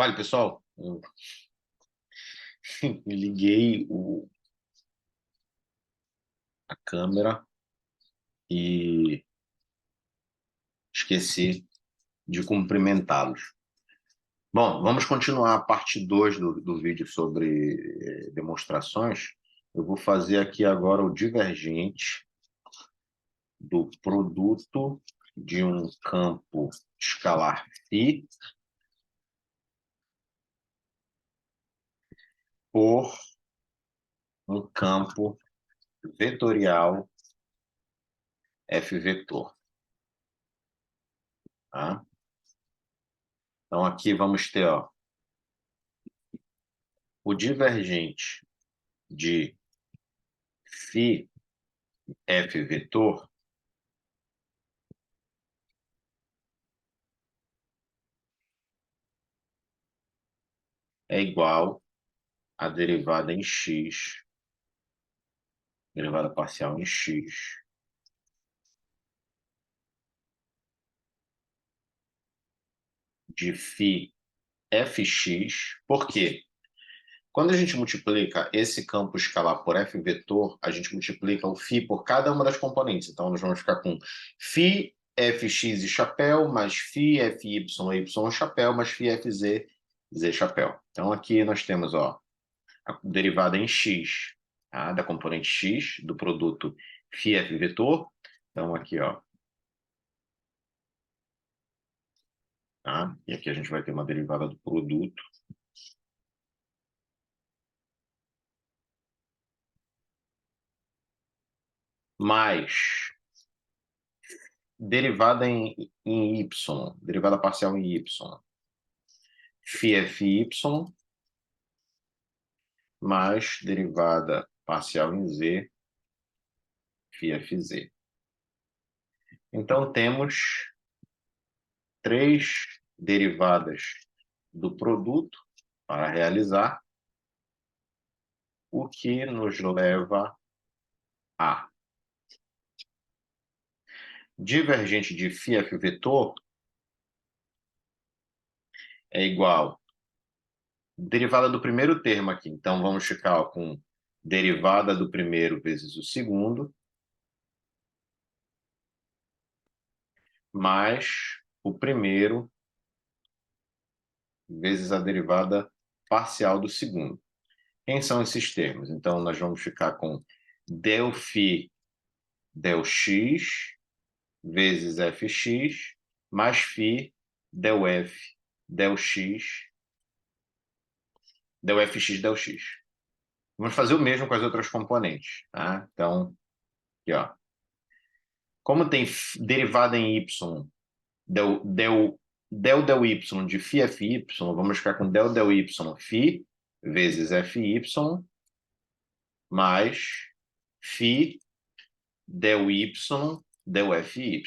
Vale, pessoal, eu liguei a câmera e esqueci de cumprimentá-los. Bom, vamos continuar a parte 2 do vídeo sobre demonstrações. Eu vou fazer aqui agora o divergente do produto de um campo escalar φ por um campo vetorial F vetor. Tá? Então, aqui vamos ter o divergente de φ F vetor é igual à derivada em x, derivada parcial em x, de φ fx. Por quê? Quando a gente multiplica esse campo escalar por f vetor, a gente multiplica o φ por cada uma das componentes. Então, nós vamos ficar com φ fx e chapéu, mais φ fy y chapéu, mais φ fz z chapéu. Então, aqui nós temos a derivada em x, tá? Da componente x do produto φ f vetor. Então, aqui, tá? E aqui a gente vai ter uma derivada do produto. Mais derivada em y, derivada parcial em y, φ fy, mais derivada parcial em z, φ fz. Então, temos três derivadas do produto para realizar, o que nos leva a divergente de φ f vetor é igual derivada do primeiro termo aqui. Então, vamos ficar com derivada do primeiro vezes o segundo, mais o primeiro vezes a derivada parcial do segundo. Quem são esses termos? Então, nós vamos ficar com del φ del x vezes fx, mais φ del f del x, del fx del x. Vamos fazer o mesmo com as outras componentes. Tá? Então, aqui, como tem derivada em y, del y de φ fy, vamos ficar com del y φ vezes fy, mais φ del y del fy.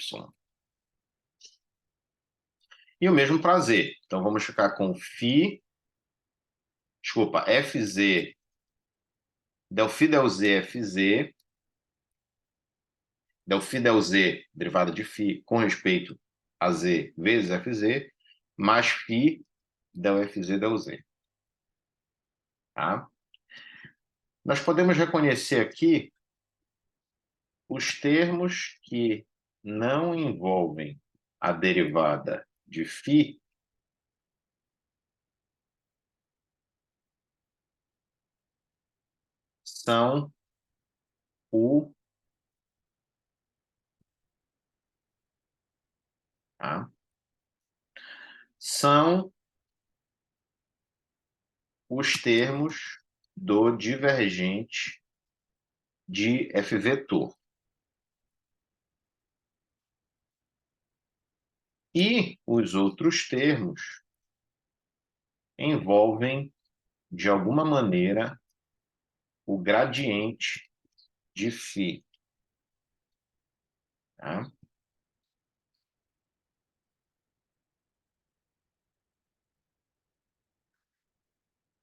E o mesmo para z. Então, vamos ficar com fz, del φ del z fz, del φ del z, derivada de φ, com respeito a z vezes fz, mais φ del fz del z. Tá? Nós podemos reconhecer aqui os termos que não envolvem a derivada de φ são tá? São os termos do divergente de f vetor. E os outros termos envolvem, de alguma maneira, o gradiente de φ. Tá?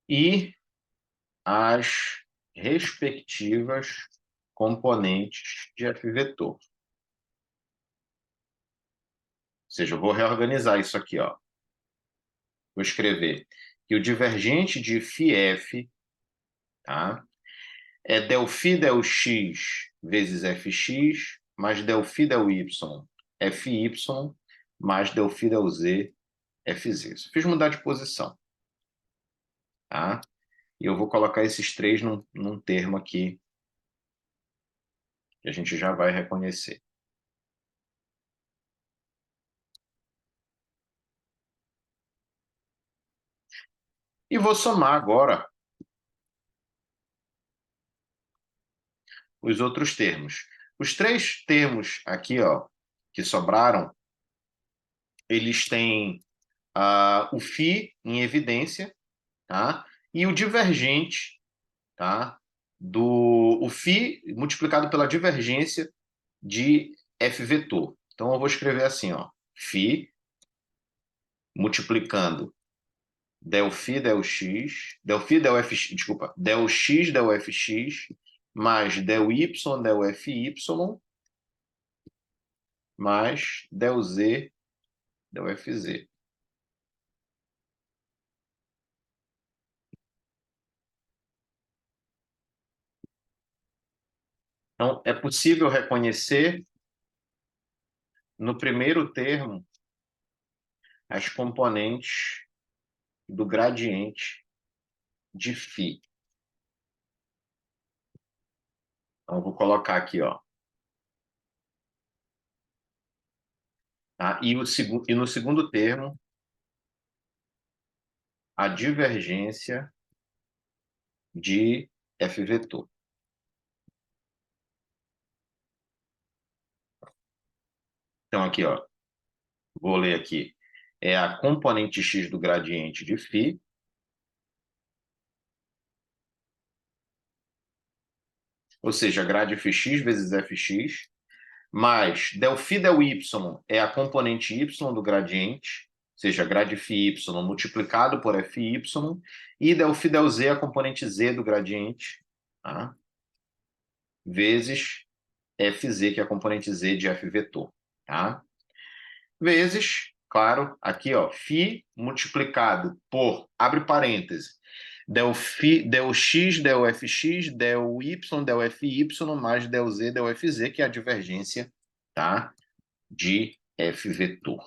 E as respectivas componentes de f vetor. Ou seja, eu vou reorganizar isso aqui. Vou escrever que o divergente de φf, tá? É del φ del x vezes fx, mais del φ del y, fy, mais del φ del z, fz. Só fiz mudar de posição, tá? E eu vou colocar esses três num termo aqui, que a gente já vai reconhecer. E vou somar agora os outros termos. Os três termos aqui, ó, que sobraram, eles têm o φ em evidência, tá? E o divergente, tá? O φ multiplicado pela divergência de f vetor. Então eu vou escrever assim, ó, φ multiplicando del φ del x, del φ del f, desculpa, del x del fx mais del y del fy mais del z del fz. Então, é possível reconhecer no primeiro termo as componentes do gradiente de φ. Então, eu vou colocar aqui, ó. Tá? E no segundo termo, a divergência de f vetor. Então, aqui, ó, vou ler aqui. É a componente x do gradiente de φ, ou seja, grade fx vezes fx, mais del φ del y é a componente y do gradiente, ou seja, grade φy multiplicado por fy, e del φ del z é a componente z do gradiente, tá? Vezes fz, que é a componente z de f vetor, tá? Vezes, claro, aqui, ó, φ multiplicado por, abre parênteses, del x del fx, del y del fy, mais del z del fz, que é a divergência, tá? De f vetor.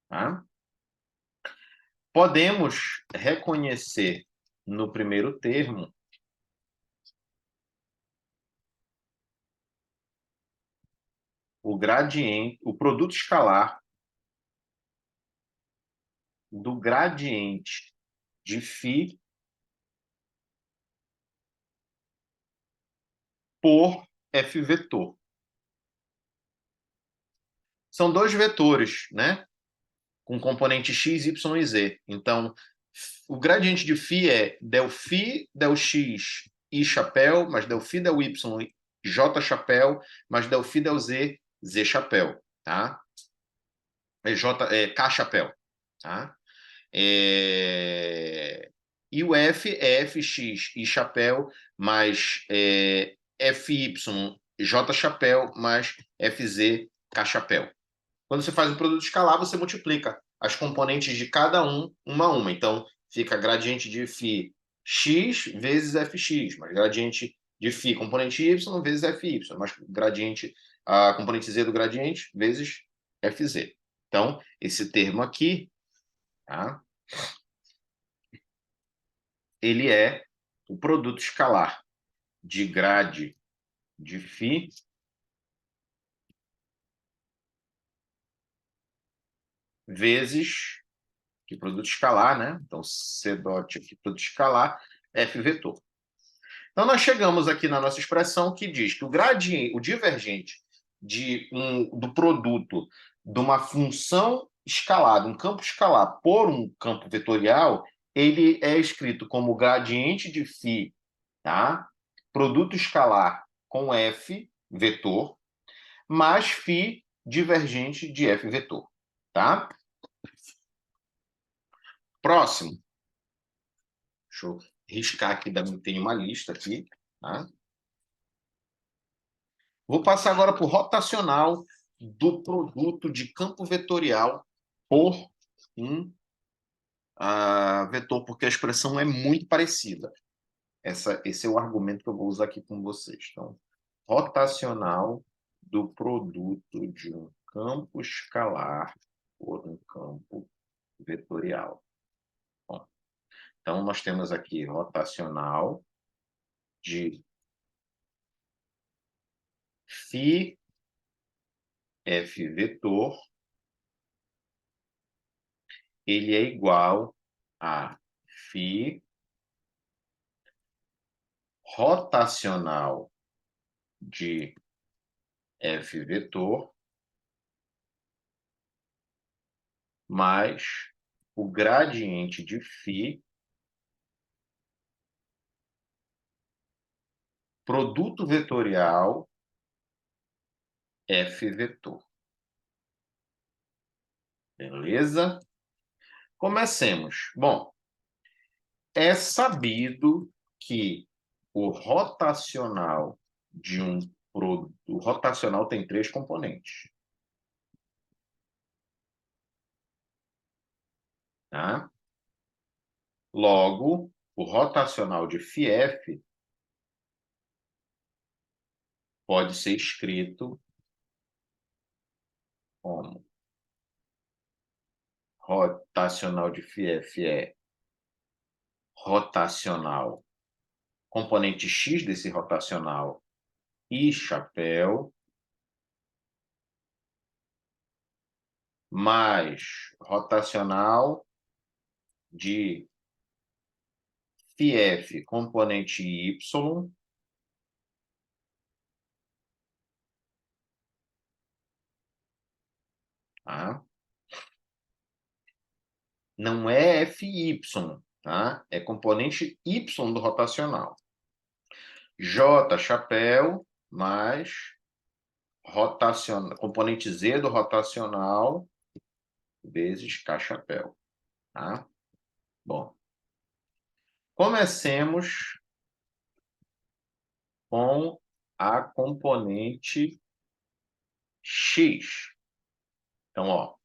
Tá? Podemos reconhecer no primeiro termo o gradiente, o produto escalar do gradiente de φ por f vetor. São dois vetores, né? Com componente x, y e z. Então, o gradiente de φ é del φ del x i chapéu, mais del φ del y j chapéu, mais del φ del z z chapéu, tá? K chapéu, tá? E o F é fx i chapéu mais fy j chapéu mais fz k chapéu. Quando você faz o produto escalar, você multiplica as componentes de cada uma a uma. Então, fica gradiente de φ x vezes fx, mais gradiente de φ componente y vezes fy, mais gradiente, a componente z do gradiente vezes fz. Então, esse termo aqui, tá? Ele é o produto escalar de grade de φ vezes, que produto escalar, né? Então, C dot aqui, produto escalar, F vetor. Então, nós chegamos aqui na nossa expressão que diz que o gradiente, o divergente do produto de uma função escalada, um campo escalar por um campo vetorial, ele é escrito como gradiente de φ, tá? Produto escalar com F vetor, mais φ divergente de F vetor, tá? Próximo. Deixa eu riscar aqui, tem uma lista aqui, tá? Vou passar agora para o rotacional do produto de campo vetorial por um vetor, porque a expressão é muito parecida. Esse é o argumento que eu vou usar aqui com vocês. Então, rotacional do produto de um campo escalar por um campo vetorial. Bom, então, nós temos aqui rotacional de φ f vetor, ele é igual a φ rotacional de f vetor mais o gradiente de φ, produto vetorial f vetor. Beleza? Comecemos. Bom, é sabido que o rotacional de um produto, o rotacional tem 3 componentes. Tá? Logo, o rotacional de φf pode ser escrito como rotacional de φf é rotacional, componente x desse rotacional e chapéu, mais rotacional de φf, componente y, tá? Não é FY, tá? É componente Y do rotacional. J, chapéu, mais componente Z do rotacional, vezes K, chapéu. Tá? Bom, comecemos com a componente X. Então, ó,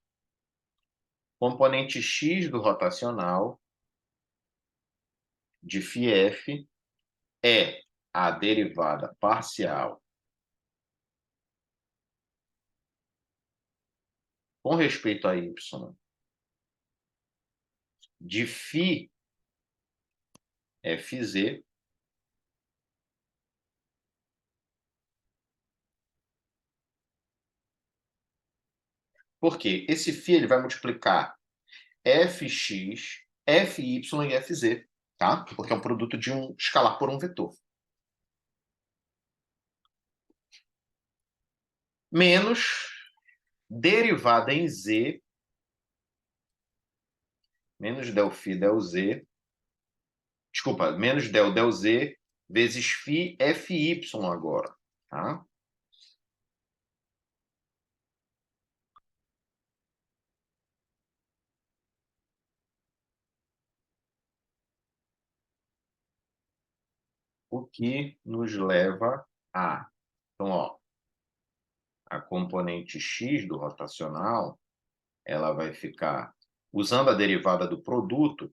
componente X do rotacional de φf é a derivada parcial com respeito a y de φ fz porque esse φ ele vai multiplicar fx, fy e fz, tá? Porque é um produto de um escalar por um vetor. Menos derivada em z, menos del φ del z, desculpa, menos del z vezes φ fy agora, tá? O que nos leva a, então, ó, a componente x do rotacional, ela vai ficar, usando a derivada do produto,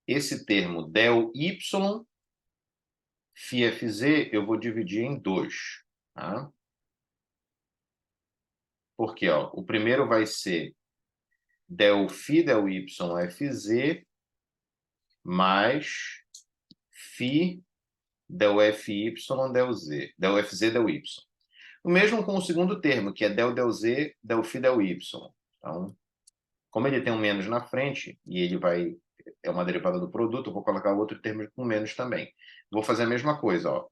esse termo del y, φfz, eu vou dividir em 2. Tá? Porque ó, o primeiro vai ser del φ del y fz mais φ del fy del z, del fz del y. O mesmo com o segundo termo, que é del z del φ del y. Então, como ele tem um menos na frente, e ele vai, é uma derivada do produto, eu vou colocar outro termo com menos também. Vou fazer a mesma coisa, ó.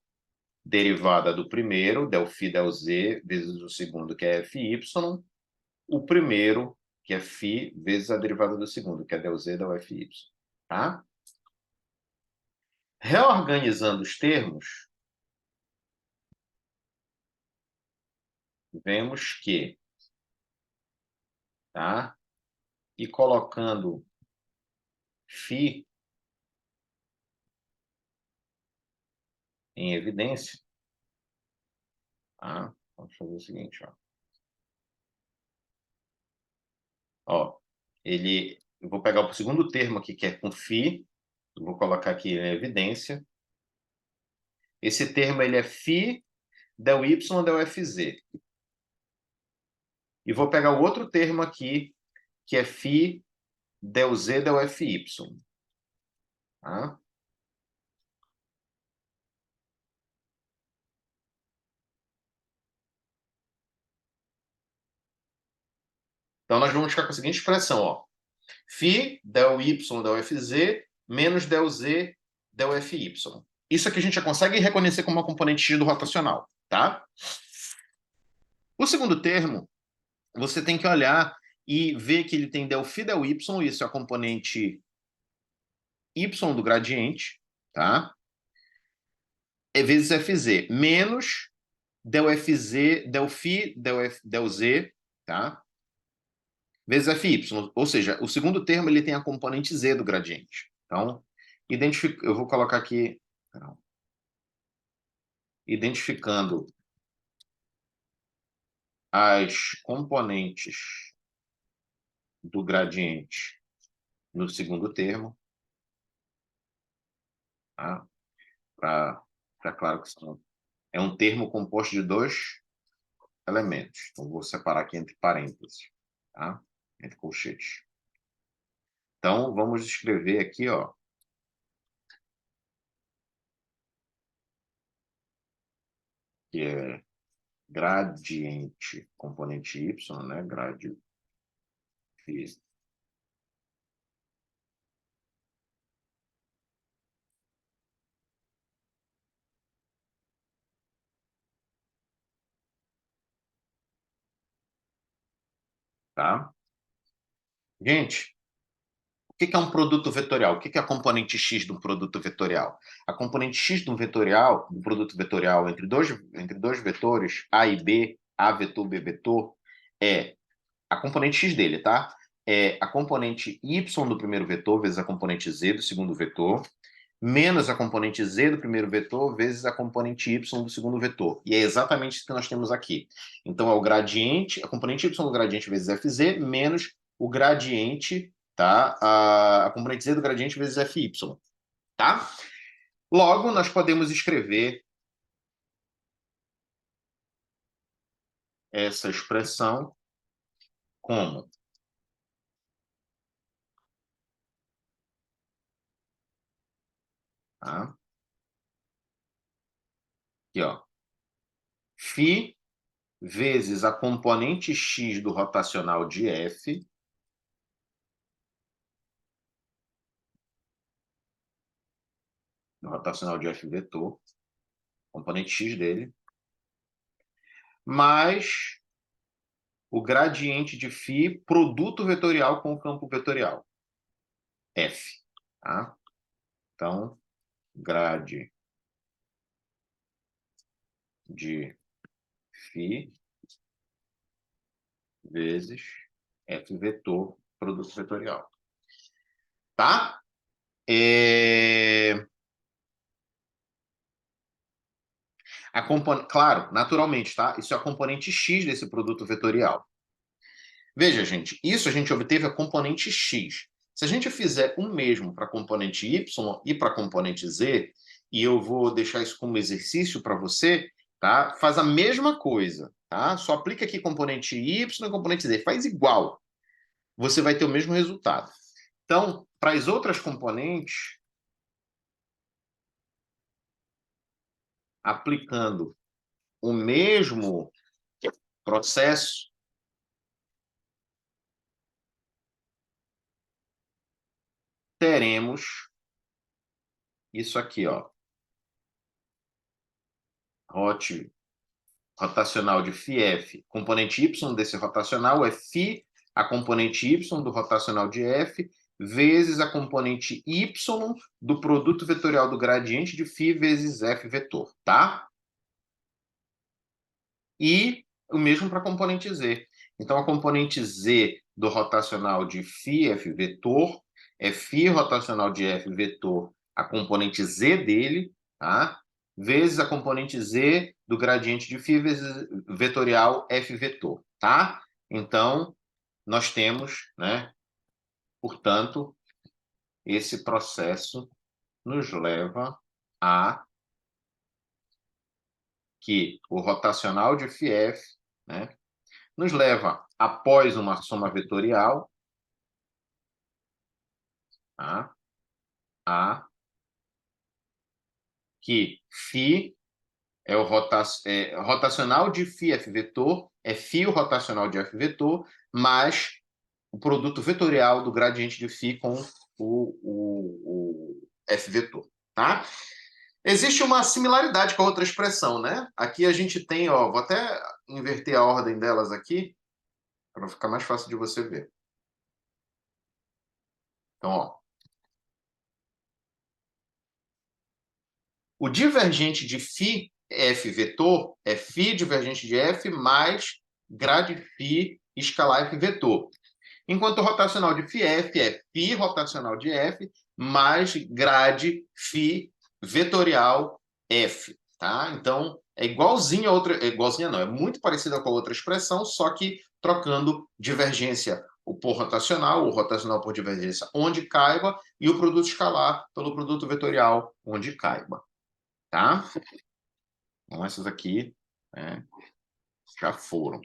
Derivada do primeiro, del φ del z, vezes o segundo, que é fy, o primeiro, que é φ, vezes a derivada do segundo, que é del z del fy. Tá? Reorganizando os termos, vemos que, tá? E colocando φ em evidência, Tá? Vamos fazer o seguinte, ó. Ó, eu vou pegar o segundo termo aqui, que é com φ, vou colocar aqui em evidência. Esse termo ele é φ del y del fz. E vou pegar o outro termo aqui, que é φ del z del fy. Tá? Então, nós vamos ficar com a seguinte expressão, ó. Φ del y del fz menos del z del fy. Isso aqui a gente já consegue reconhecer como uma componente x do rotacional, tá? O segundo termo, você tem que olhar e ver que ele tem del φ del y, isso é a componente y do gradiente, tá? É vezes fz, menos del fz, del φ, del z, tá? Vezes fy. Ou seja, o segundo termo ele tem a componente z do gradiente. Então, eu vou colocar aqui, identificando as componentes do gradiente no segundo termo, tá? Para ficar claro que é um termo composto de dois elementos. Então, vou separar aqui entre parênteses, tá? Entre colchetes. Então, vamos escrever aqui, ó, que é gradiente, componente y, né? Gradiente. Tá? Gente, o que é um produto vetorial? O que é a componente x de um produto vetorial? A componente x de um vetorial, do produto vetorial entre dois vetores, A e B, A vetor, B vetor, é a componente x dele, tá? É a componente y do primeiro vetor vezes a componente z do segundo vetor, menos a componente z do primeiro vetor vezes a componente y do segundo vetor. E é exatamente isso que nós temos aqui. Então, é o gradiente, a componente y do gradiente vezes fz, menos o gradiente, tá? A componente z do gradiente vezes fy, tá? Logo, nós podemos escrever essa expressão como tá? Aqui, ó. Φ vezes a componente x do rotacional de f, do rotacional de f vetor, componente x dele, mais o gradiente de φ, produto vetorial com o campo vetorial, f. Tá? Então, grade de φ vezes f vetor, produto vetorial. Tá? Claro, naturalmente, tá? Isso é a componente x desse produto vetorial. Veja, gente, isso a gente obteve a componente x. Se a gente fizer o mesmo para a componente y e para a componente z, e eu vou deixar isso como exercício para você, tá? Faz a mesma coisa, tá? Só aplica aqui componente y e componente z, faz igual. Você vai ter o mesmo resultado. Então, para as outras componentes, aplicando o mesmo processo, teremos isso aqui, ó. Rotacional de φf, componente y desse rotacional é φ, a componente y do rotacional de f, vezes a componente y do produto vetorial do gradiente de φ vezes f vetor, tá? E o mesmo para a componente z. Então, a componente z do rotacional de φf vetor é φ rotacional de f vetor, a componente z dele, tá? vezes a componente Z do gradiente de φ vezes vetorial F vetor, tá? Então, nós temos, né, portanto, esse processo nos leva a que o rotacional de φf, né, nos leva, após uma soma vetorial, tá, a que φ é o rotacional de φf vetor, é φ o rotacional de f vetor, mais o produto vetorial do gradiente de φ com o f vetor, tá? Existe uma similaridade com a outra expressão, né? Aqui a gente tem, ó, vou até inverter a ordem delas aqui, para ficar mais fácil de você ver. Então, ó, o divergente de φ f vetor é φ divergente de f mais grade φ escalar f vetor. Enquanto o rotacional de φf é φ rotacional de f mais grade φ vetorial f, tá? Então, é igualzinho a outra, igualzinha não, é muito parecida com a outra expressão, só que trocando divergência por rotacional, o rotacional por divergência onde caiba, e o produto escalar pelo produto vetorial onde caiba, tá? Então, essas aqui, né, já foram.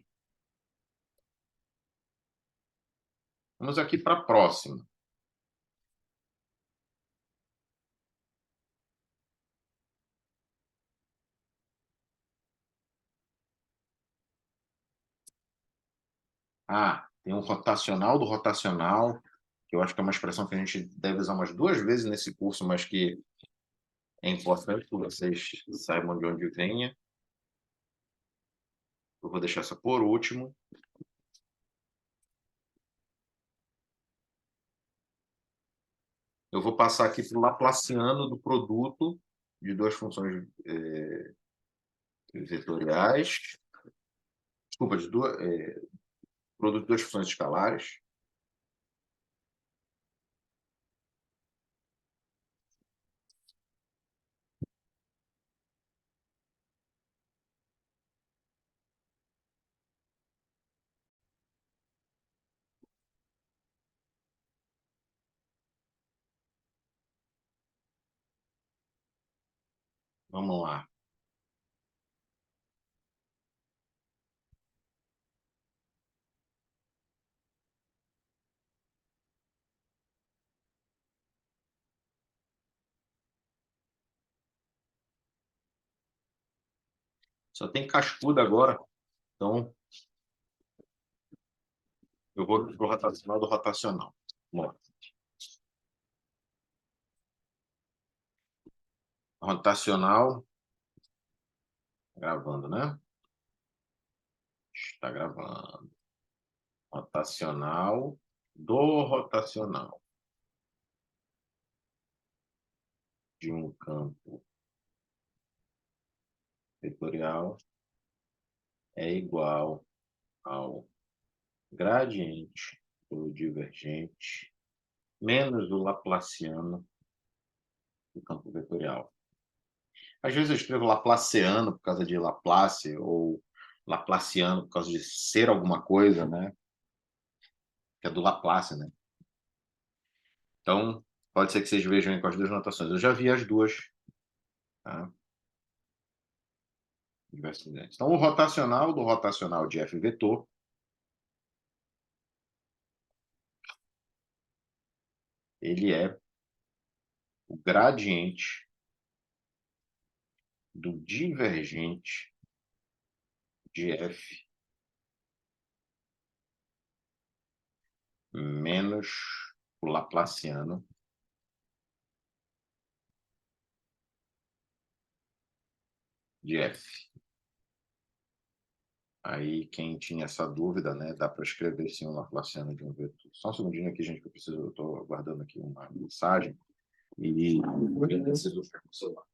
Vamos aqui para a próxima. Ah, tem um rotacional do rotacional, que eu acho que é uma expressão que a gente deve usar umas 2 vezes nesse curso, mas que é importante que vocês saibam de onde venha. Eu vou deixar essa por último. Eu vou passar aqui para o Laplaciano do produto de duas funções vetoriais. Desculpa, produto de duas funções escalares. Vamos lá. Só tem cascuda agora, então eu vou para o rotacional do rotacional. Vamos lá. Rotacional, gravando, né? Está gravando. Rotacional do rotacional de um campo vetorial é igual ao gradiente do divergente menos o laplaciano do campo vetorial. Às vezes eu escrevo laplaciano por causa de Laplace ou laplaciano por causa de ser alguma coisa, né? Que é do Laplace, né? Então, pode ser que vocês vejam com as duas notações. Eu já vi as duas, tá? Então, o rotacional do rotacional de F vetor ele é o gradiente do divergente de F menos o laplaciano de F. Aí, quem tinha essa dúvida, né, dá para escrever sim um laplaciano de um vetor. Só um segundinho aqui, gente, que eu estou aguardando aqui uma mensagem e eu preciso ficar com o celular.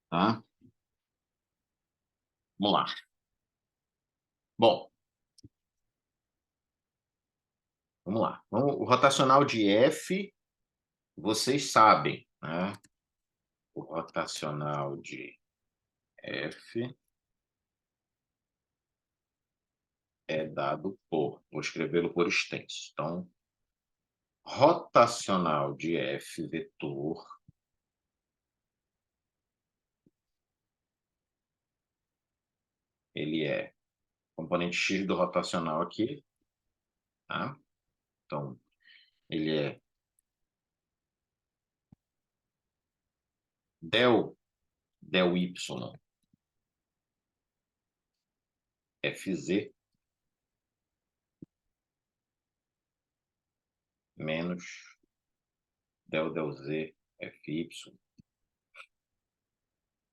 Tá? Vamos lá. Bom, vamos lá. O rotacional de F, vocês sabem, né? O rotacional de F é dado por, vou escrevê-lo por extenso. Então, rotacional de F vetor ele é componente x do rotacional aqui, tá? Então, ele é del y fz menos del z fy,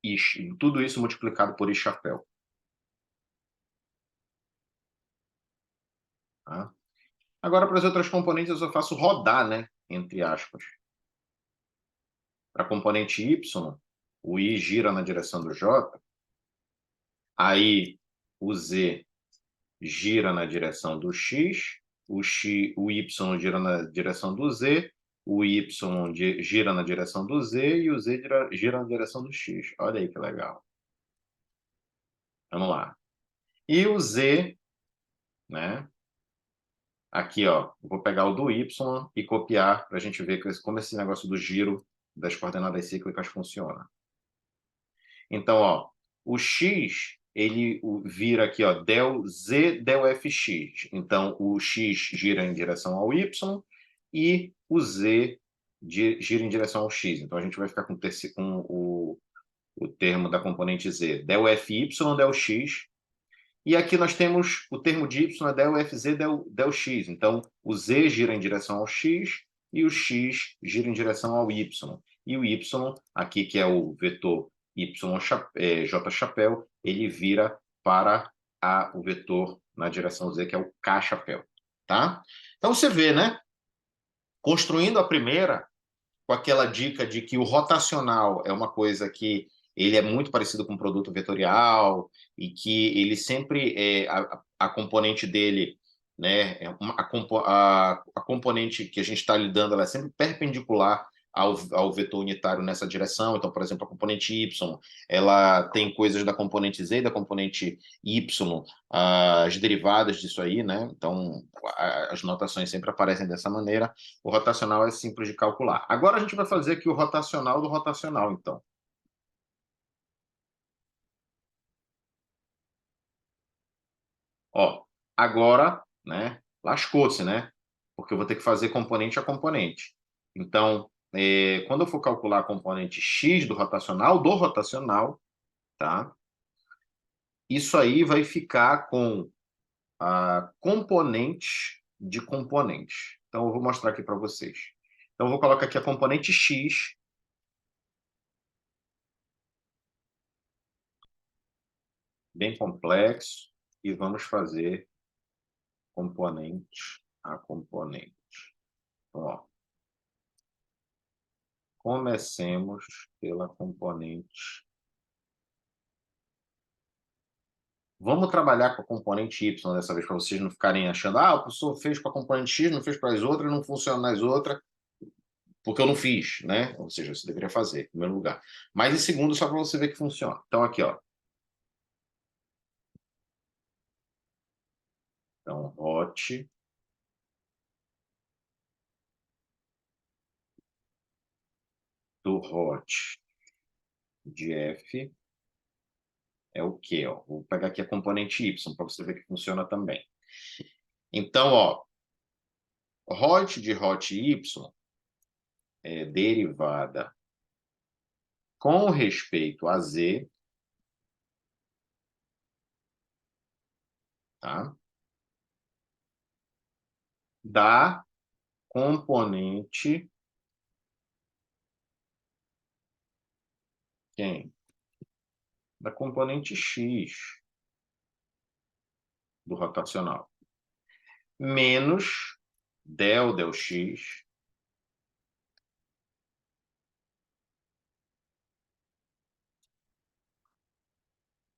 e tudo isso multiplicado por i chapéu, tá? Agora, para as outras componentes, eu só faço rodar, né? Entre aspas. Para a componente y, o i gira na direção do j, aí o z gira na direção do x, o y gira na direção do z, o y gira na direção do z e o z gira na direção do x. Olha aí que legal. Vamos lá. E o z, né? Aqui, ó, vou pegar o do y e copiar para a gente ver como esse negócio do giro das coordenadas cíclicas funciona. Então, ó, o x, ele vira aqui, ó, del z del fx. Então, o x gira em direção ao y e o z gira em direção ao x. Então, a gente vai ficar com o termo da componente z, del fy, del x. E aqui nós temos o termo de y é del fz del x. Então, o z gira em direção ao x e o x gira em direção ao y. E o y, aqui que é o vetor j chapéu, ele vira para o vetor na direção z, que é o k chapéu. Tá? Então, você vê, né? Construindo a primeira, com aquela dica de que o rotacional é uma coisa que ele é muito parecido com o produto vetorial e que ele sempre a componente dele, né, a componente que a gente está lidando, ela é sempre perpendicular ao vetor unitário nessa direção. Então, por exemplo, a componente y, ela tem coisas da componente z e da componente y, as derivadas disso aí, né? Então, as notações sempre aparecem dessa maneira. O rotacional é simples de calcular. Agora a gente vai fazer aqui o rotacional do rotacional, então. Ó, agora, né, lascou-se, né? Porque eu vou ter que fazer componente a componente. Então, quando eu for calcular a componente x do rotacional, tá? Isso aí vai ficar com a componente de componentes. Então, eu vou mostrar aqui para vocês. Então, eu vou colocar aqui a componente x, bem complexo, e vamos fazer componente a componente. Então, ó, comecemos pela componente. Vamos trabalhar com a componente y dessa vez, para vocês não ficarem achando, o professor fez com a componente x, não fez para as outras, não funciona nas outras, porque eu não fiz, né? Ou seja, você deveria fazer, em primeiro lugar. Mas em segundo, só para você ver que funciona. Então, aqui, ó. Então, hot do hot de f é o quê? Ó? Vou pegar aqui a componente y, para você ver que funciona também. Então, ó, hot de hot y é derivada com respeito a z, tá? Da componente quem? Da componente x do rotacional menos del x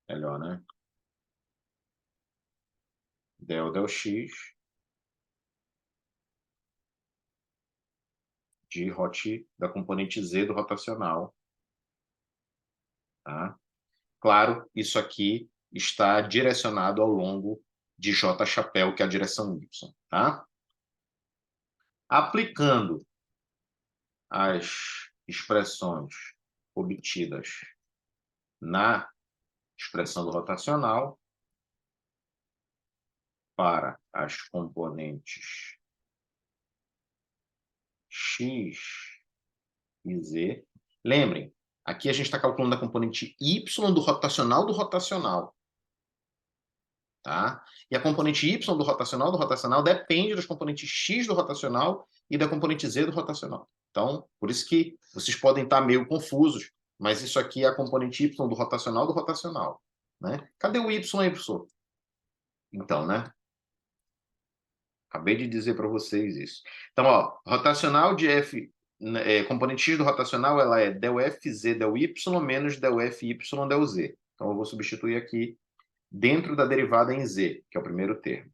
melhor, né? del x de da componente z do rotacional. Tá? Claro, isso aqui está direcionado ao longo de J chapéu, que é a direção y. Tá? Aplicando as expressões obtidas na expressão do rotacional para as componentes x e z. Lembrem, aqui a gente está calculando a componente y do rotacional. Tá? E a componente y do rotacional depende das componentes x do rotacional e da componente z do rotacional. Então, por isso que vocês podem estar meio confusos, mas isso aqui é a componente y do rotacional. Né? Cadê o y aí, professor? Então, né? Acabei de dizer para vocês isso. Então, ó, rotacional de f, componente x do rotacional, ela é del fz del y menos del fy del z. Então, eu vou substituir aqui dentro da derivada em z, que é o primeiro termo.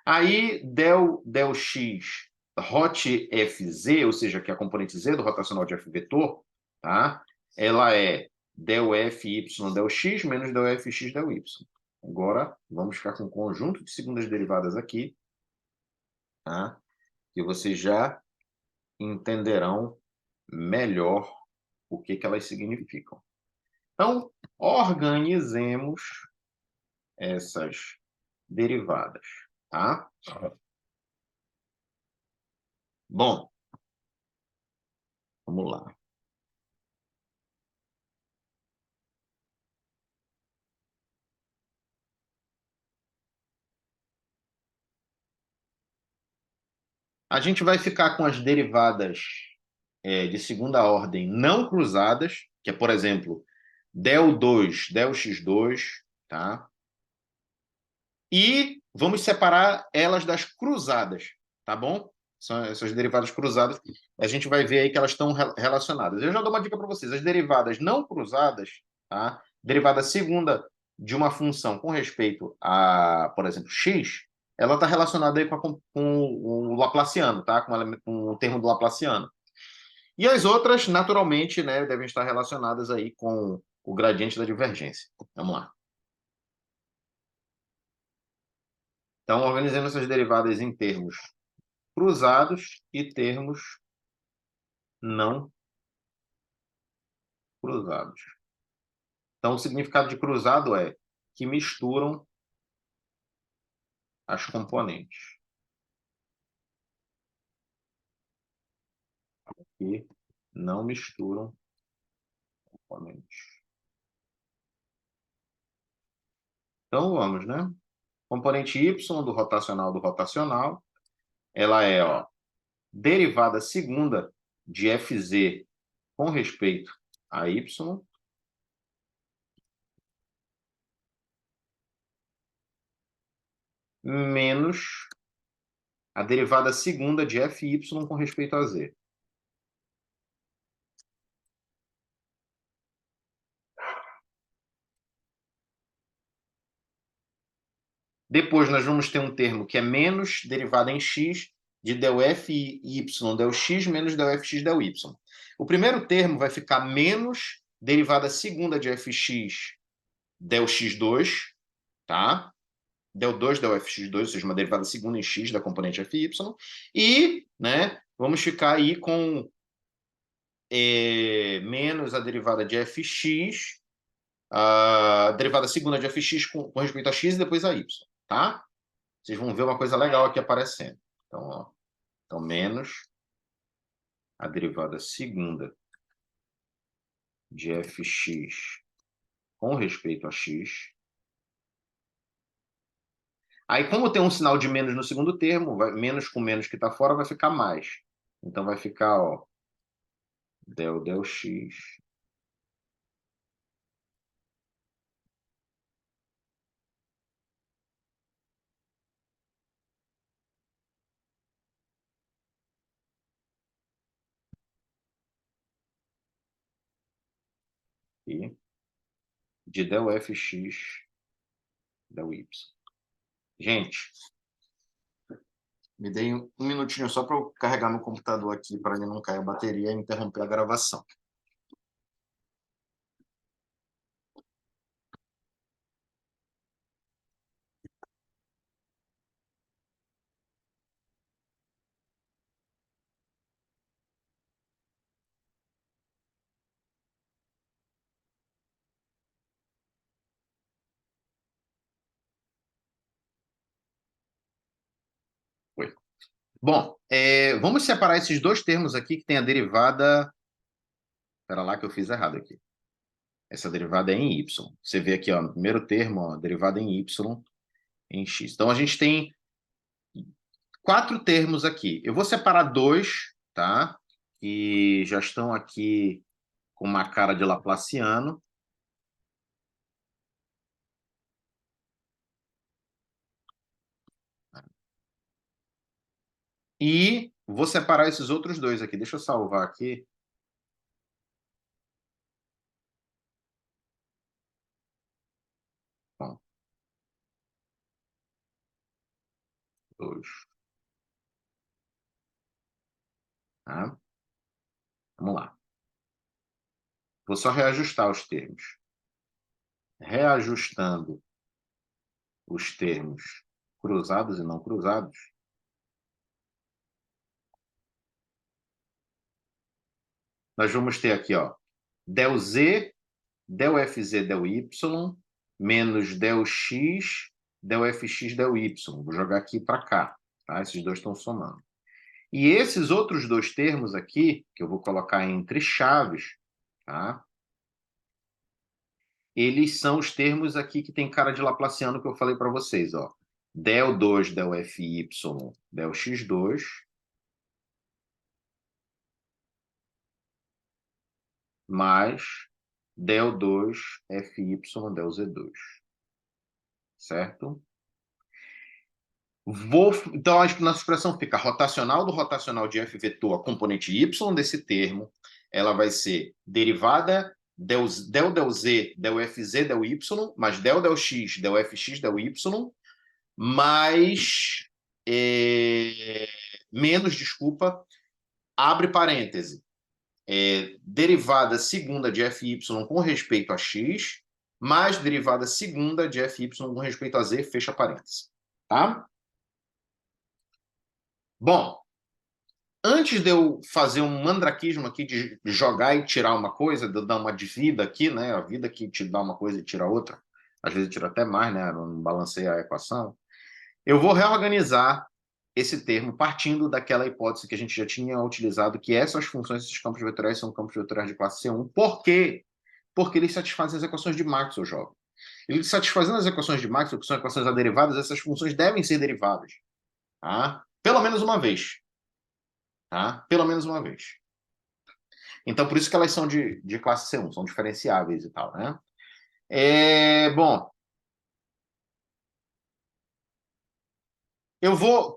Aí, del x hot fz, ou seja, que é a componente z do rotacional de f vetor, tá? Ela é del fy del x menos del fx del y. Agora, vamos ficar com um conjunto de segundas derivadas aqui, tá? Que vocês já entenderão melhor o que elas significam. Então, organizemos essas derivadas, tá? Bom, vamos lá. A gente vai ficar com as derivadas de segunda ordem não cruzadas, que é, por exemplo, del2, del x2, tá? E vamos separar elas das cruzadas, tá bom? São essas derivadas cruzadas, a gente vai ver aí que elas estão relacionadas. Eu já dou uma dica para vocês, as derivadas não cruzadas, tá? Derivada segunda de uma função com respeito a, por exemplo, x, ela está relacionada aí com o Laplaciano, tá? Com o termo do Laplaciano. E as outras, naturalmente, né, devem estar relacionadas aí com o gradiente da divergência. Vamos lá. Então, organizemos essas derivadas em termos cruzados e termos não cruzados. Então, o significado de cruzado é que misturam as componentes. Que não misturam componentes. Então, vamos, né? Componente y do rotacional, ela é, ó, derivada segunda de fz com respeito a y, menos a derivada segunda de fy com respeito a z. Depois nós vamos ter um termo que é menos derivada em x de del fy del x menos del fx del y. O primeiro termo vai ficar menos derivada segunda de fx del x2, tá? Del 2 del fx2, ou seja, uma derivada segunda em x da componente fy. E, né, vamos ficar aí com menos a derivada de fx, a derivada segunda de fx com respeito a x e depois a y, tá? Vocês vão ver uma coisa legal aqui aparecendo. Então, ó, então menos a derivada segunda de fx com respeito a x. Aí, como tem um sinal de menos no segundo termo, menos com menos que está fora vai ficar mais. Então, vai ficar, ó, del x e de del fx del y. Gente, me deem um minutinho só para eu carregar meu computador aqui para ele não cair a bateria e interromper a gravação. Foi. Bom, vamos separar esses dois termos aqui que tem a derivada. Espera lá que eu fiz errado aqui. Essa derivada é em y. Você vê aqui, ó, no primeiro termo, ó, derivada em y em x. Então, a gente tem 4 termos aqui. Eu vou separar dois, tá? Que já estão aqui com uma cara de Laplaciano. E vou separar esses outros dois aqui. Deixa eu salvar aqui. Bom, dois. Tá? Vamos lá. Vou só reajustar os termos. Reajustando os termos cruzados e não cruzados, nós vamos ter aqui, ó, del z, del fz, del y, menos del x, del fx, del y. Vou jogar aqui para cá, tá? Esses dois estão somando. E esses outros dois termos aqui, que eu vou colocar entre chaves, tá? Eles são os termos aqui que tem cara de Laplaciano que eu falei para vocês, ó. Del 2, del fy, del x2, mais del 2, fy, del z2. Certo? Então, a nossa expressão fica rotacional do rotacional de f vetor, a componente y desse termo, ela vai ser derivada del z, del fz, del y, mais del x, del fx, del y, mais menos, desculpa, abre parêntese, derivada segunda de fy com respeito a x, mais derivada segunda de fy com respeito a z, fecha parêntese. Tá? Bom, antes de eu fazer um mandraquismo aqui de jogar e tirar uma coisa, de eu dar uma de vida aqui, né? A vida que te dá uma coisa e tira outra, às vezes tira até mais, né? Não balanceia a equação. Eu vou reorganizar esse termo partindo daquela hipótese que a gente já tinha utilizado, que essas funções, esses campos vetoriais são campos vetoriais de classe C1. Por quê? Porque eles satisfazem as equações de Maxwell, jovem. Eles satisfazendo as equações de Maxwell, que são equações aderivadas, essas funções devem ser derivadas. Tá? Pelo menos uma vez. Tá? Pelo menos uma vez. Então, por isso que elas são de classe C1, são diferenciáveis e tal, né? Bom,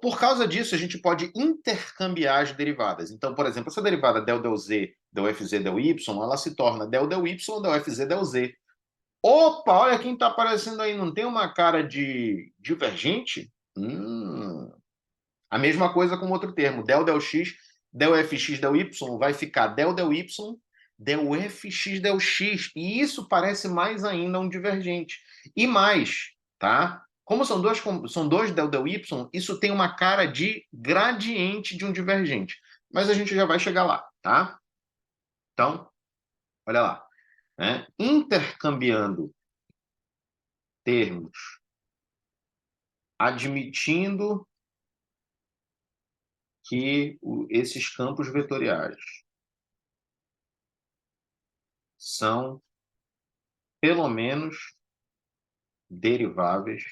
por causa disso, a gente pode intercambiar as derivadas. Então, por exemplo, essa derivada del z, del fz, del y, ela se torna del y, del fz, del z. Opa, olha quem está aparecendo aí, não tem uma cara de divergente? A mesma coisa com outro termo, del x, del fx, del y, vai ficar del y, del fx, del x. E isso parece mais ainda um divergente. E mais, tá? Como são dois del y, isso tem uma cara de gradiente de um divergente. Mas a gente já vai chegar lá, tá? Então, olha lá. Né? Intercambiando termos, admitindo que esses campos vetoriais são, pelo menos, deriváveis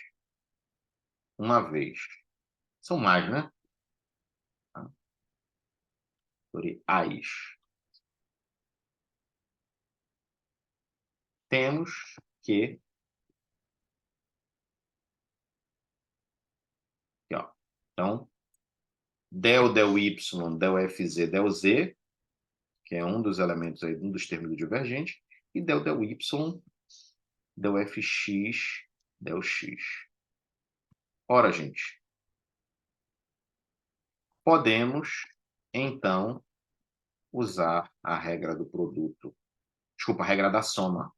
uma vez. São mais, né? Vetoriais. Temos que... Aqui, ó. Então, del y, del fz, del z, que é um dos elementos aí, um dos termos do divergente, e del y, del fx, del x. Ora, gente, podemos, então, usar a regra do produto, desculpa, a regra da soma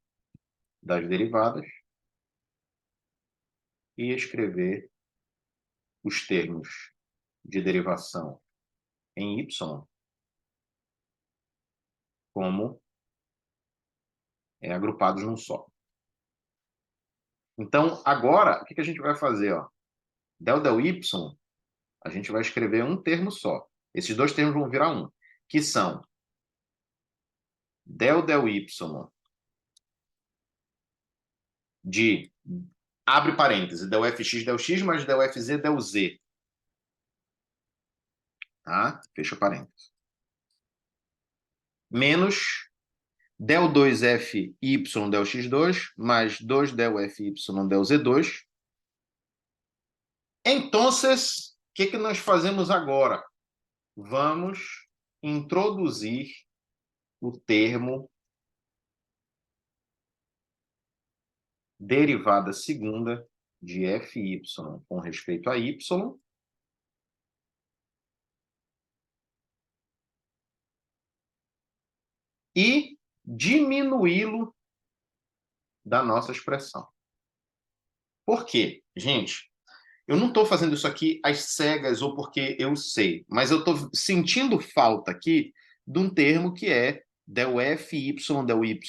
das derivadas e escrever os termos de derivação em y como agrupados num só. Então, agora, o que a gente vai fazer? Ó? Del y, a gente vai escrever um termo só. Esses dois termos vão virar um, que são del y de, abre parênteses, del fx, del x, mais del fz, del z. Tá? Fecha parênteses. Menos del 2fy del x2, mais 2 del fy del z2. Então, o que nós fazemos agora? Vamos introduzir o termo derivada segunda de fy com respeito a y e diminuí-lo da nossa expressão. Por quê? Gente, eu não estou fazendo isso aqui às cegas ou porque eu sei, mas eu estou sentindo falta aqui de um termo que é del fy del y,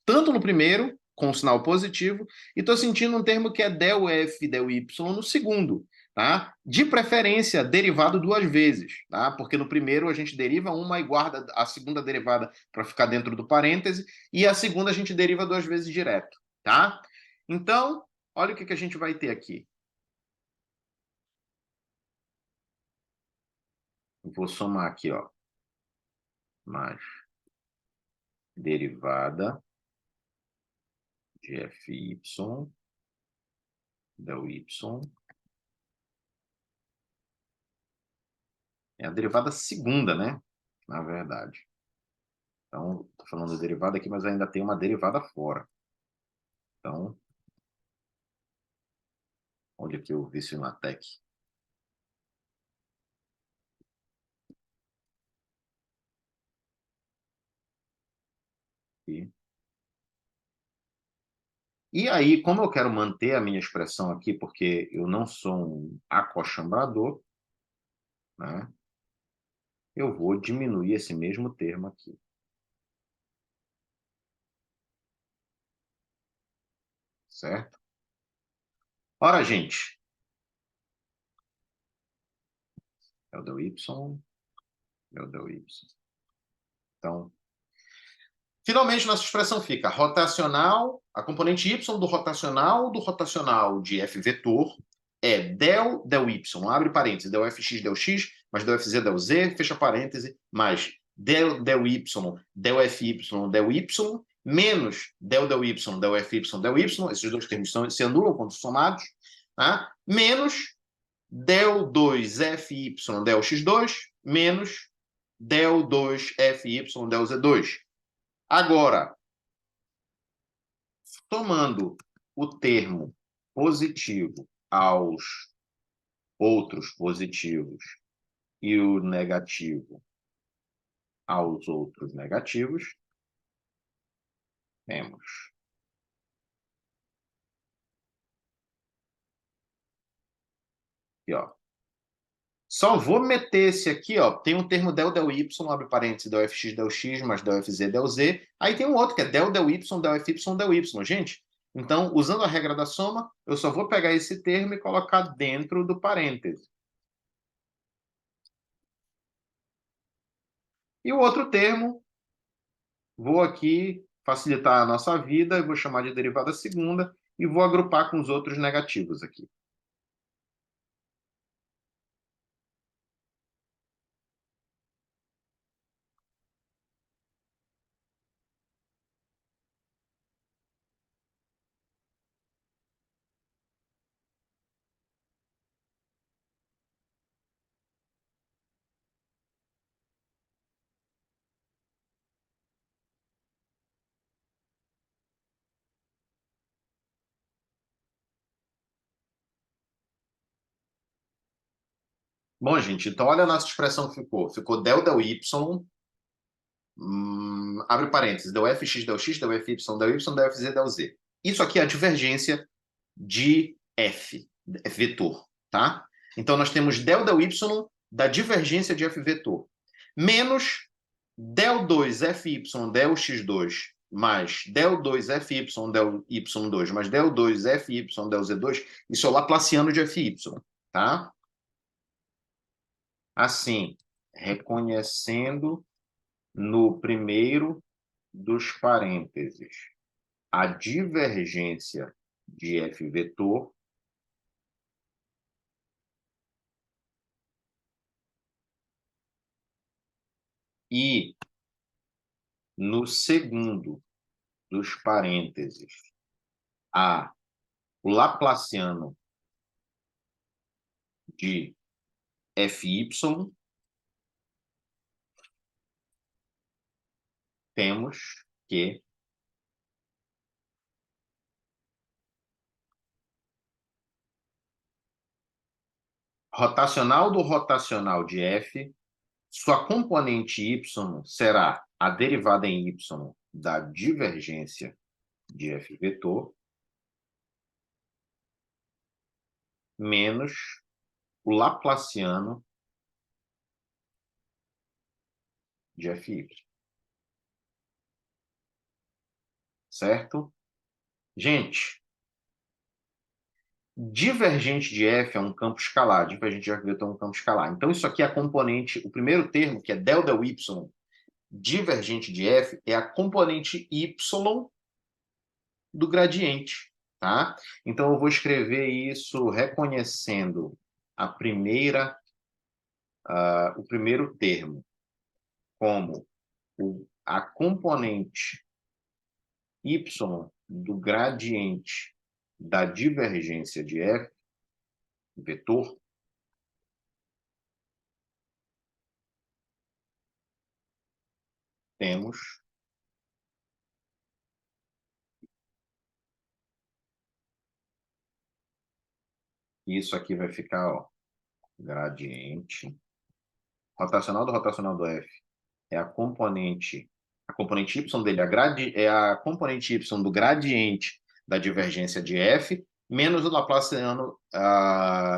tanto no primeiro, com o sinal positivo, e estou sentindo um termo que é del f del y no segundo. Tá? De preferência, derivado duas vezes, tá? Porque no primeiro a gente deriva uma e guarda a segunda derivada para ficar dentro do parêntese, e a segunda a gente deriva duas vezes direto. Tá? Então, olha o que a gente vai ter aqui. Vou somar aqui, ó, mais derivada de fy del y. É a derivada segunda, né? Na verdade. Então, estou falando de derivada aqui, mas ainda tem uma derivada fora. Então, onde aqui eu vi na tech? E aí, como eu quero manter a minha expressão aqui, porque eu não sou um acochambrador, né? Eu vou diminuir esse mesmo termo aqui. Certo? Ora, gente, é o del y, é o del y. Então, finalmente, nossa expressão fica rotacional, a componente y do rotacional de f vetor é del y, abre parênteses, del fx, del x, mais del fz, del z, fecha parêntese, mais del y, del fy, del y, menos del y, del fy, del y, esses dois termos se anulam quando somados, tá? Menos del 2fy, del x2, menos del 2fy, del z2. Agora, tomando o termo positivo aos outros positivos e o negativo aos outros negativos, temos aqui, ó. Só vou meter esse aqui, ó. Tem um termo del y, abre parênteses, del fx, del x, mais del fz, del z. Aí tem um outro que é del y, del fy, del y. Gente, então, usando a regra da soma, eu só vou pegar esse termo e colocar dentro do parêntese. E o outro termo, vou aqui facilitar a nossa vida, e vou chamar de derivada segunda, e vou agrupar com os outros negativos aqui. Bom, gente, então olha a nossa expressão que ficou. Ficou del y, abre parênteses, del fx, del x, del fy, del y, del fz, del z. Isso aqui é a divergência de f, vetor, tá? Então, nós temos del y da divergência de f vetor, menos del 2 fy del x2 mais del 2 fy del y2 mais del 2 fy del z2, isso é o laplaciano de fy, tá? Assim, reconhecendo no primeiro dos parênteses a divergência de f vetor e no segundo dos parênteses o laplaciano de fy, temos que rotacional do rotacional de f, sua componente y será a derivada em y da divergência de f vetor menos o laplaciano de fy. Certo? Gente, divergente de f é um campo escalar, divergente de f vetor é um campo escalar. Então, isso aqui é a componente, o primeiro termo, que é del y, divergente de f, é a componente y do gradiente, tá? Então, eu vou escrever isso reconhecendo o primeiro termo como a componente y do gradiente da divergência de f, vetor, temos isso aqui vai ficar, ó, gradiente rotacional do f é a componente y dele, é a componente y do gradiente da divergência de f menos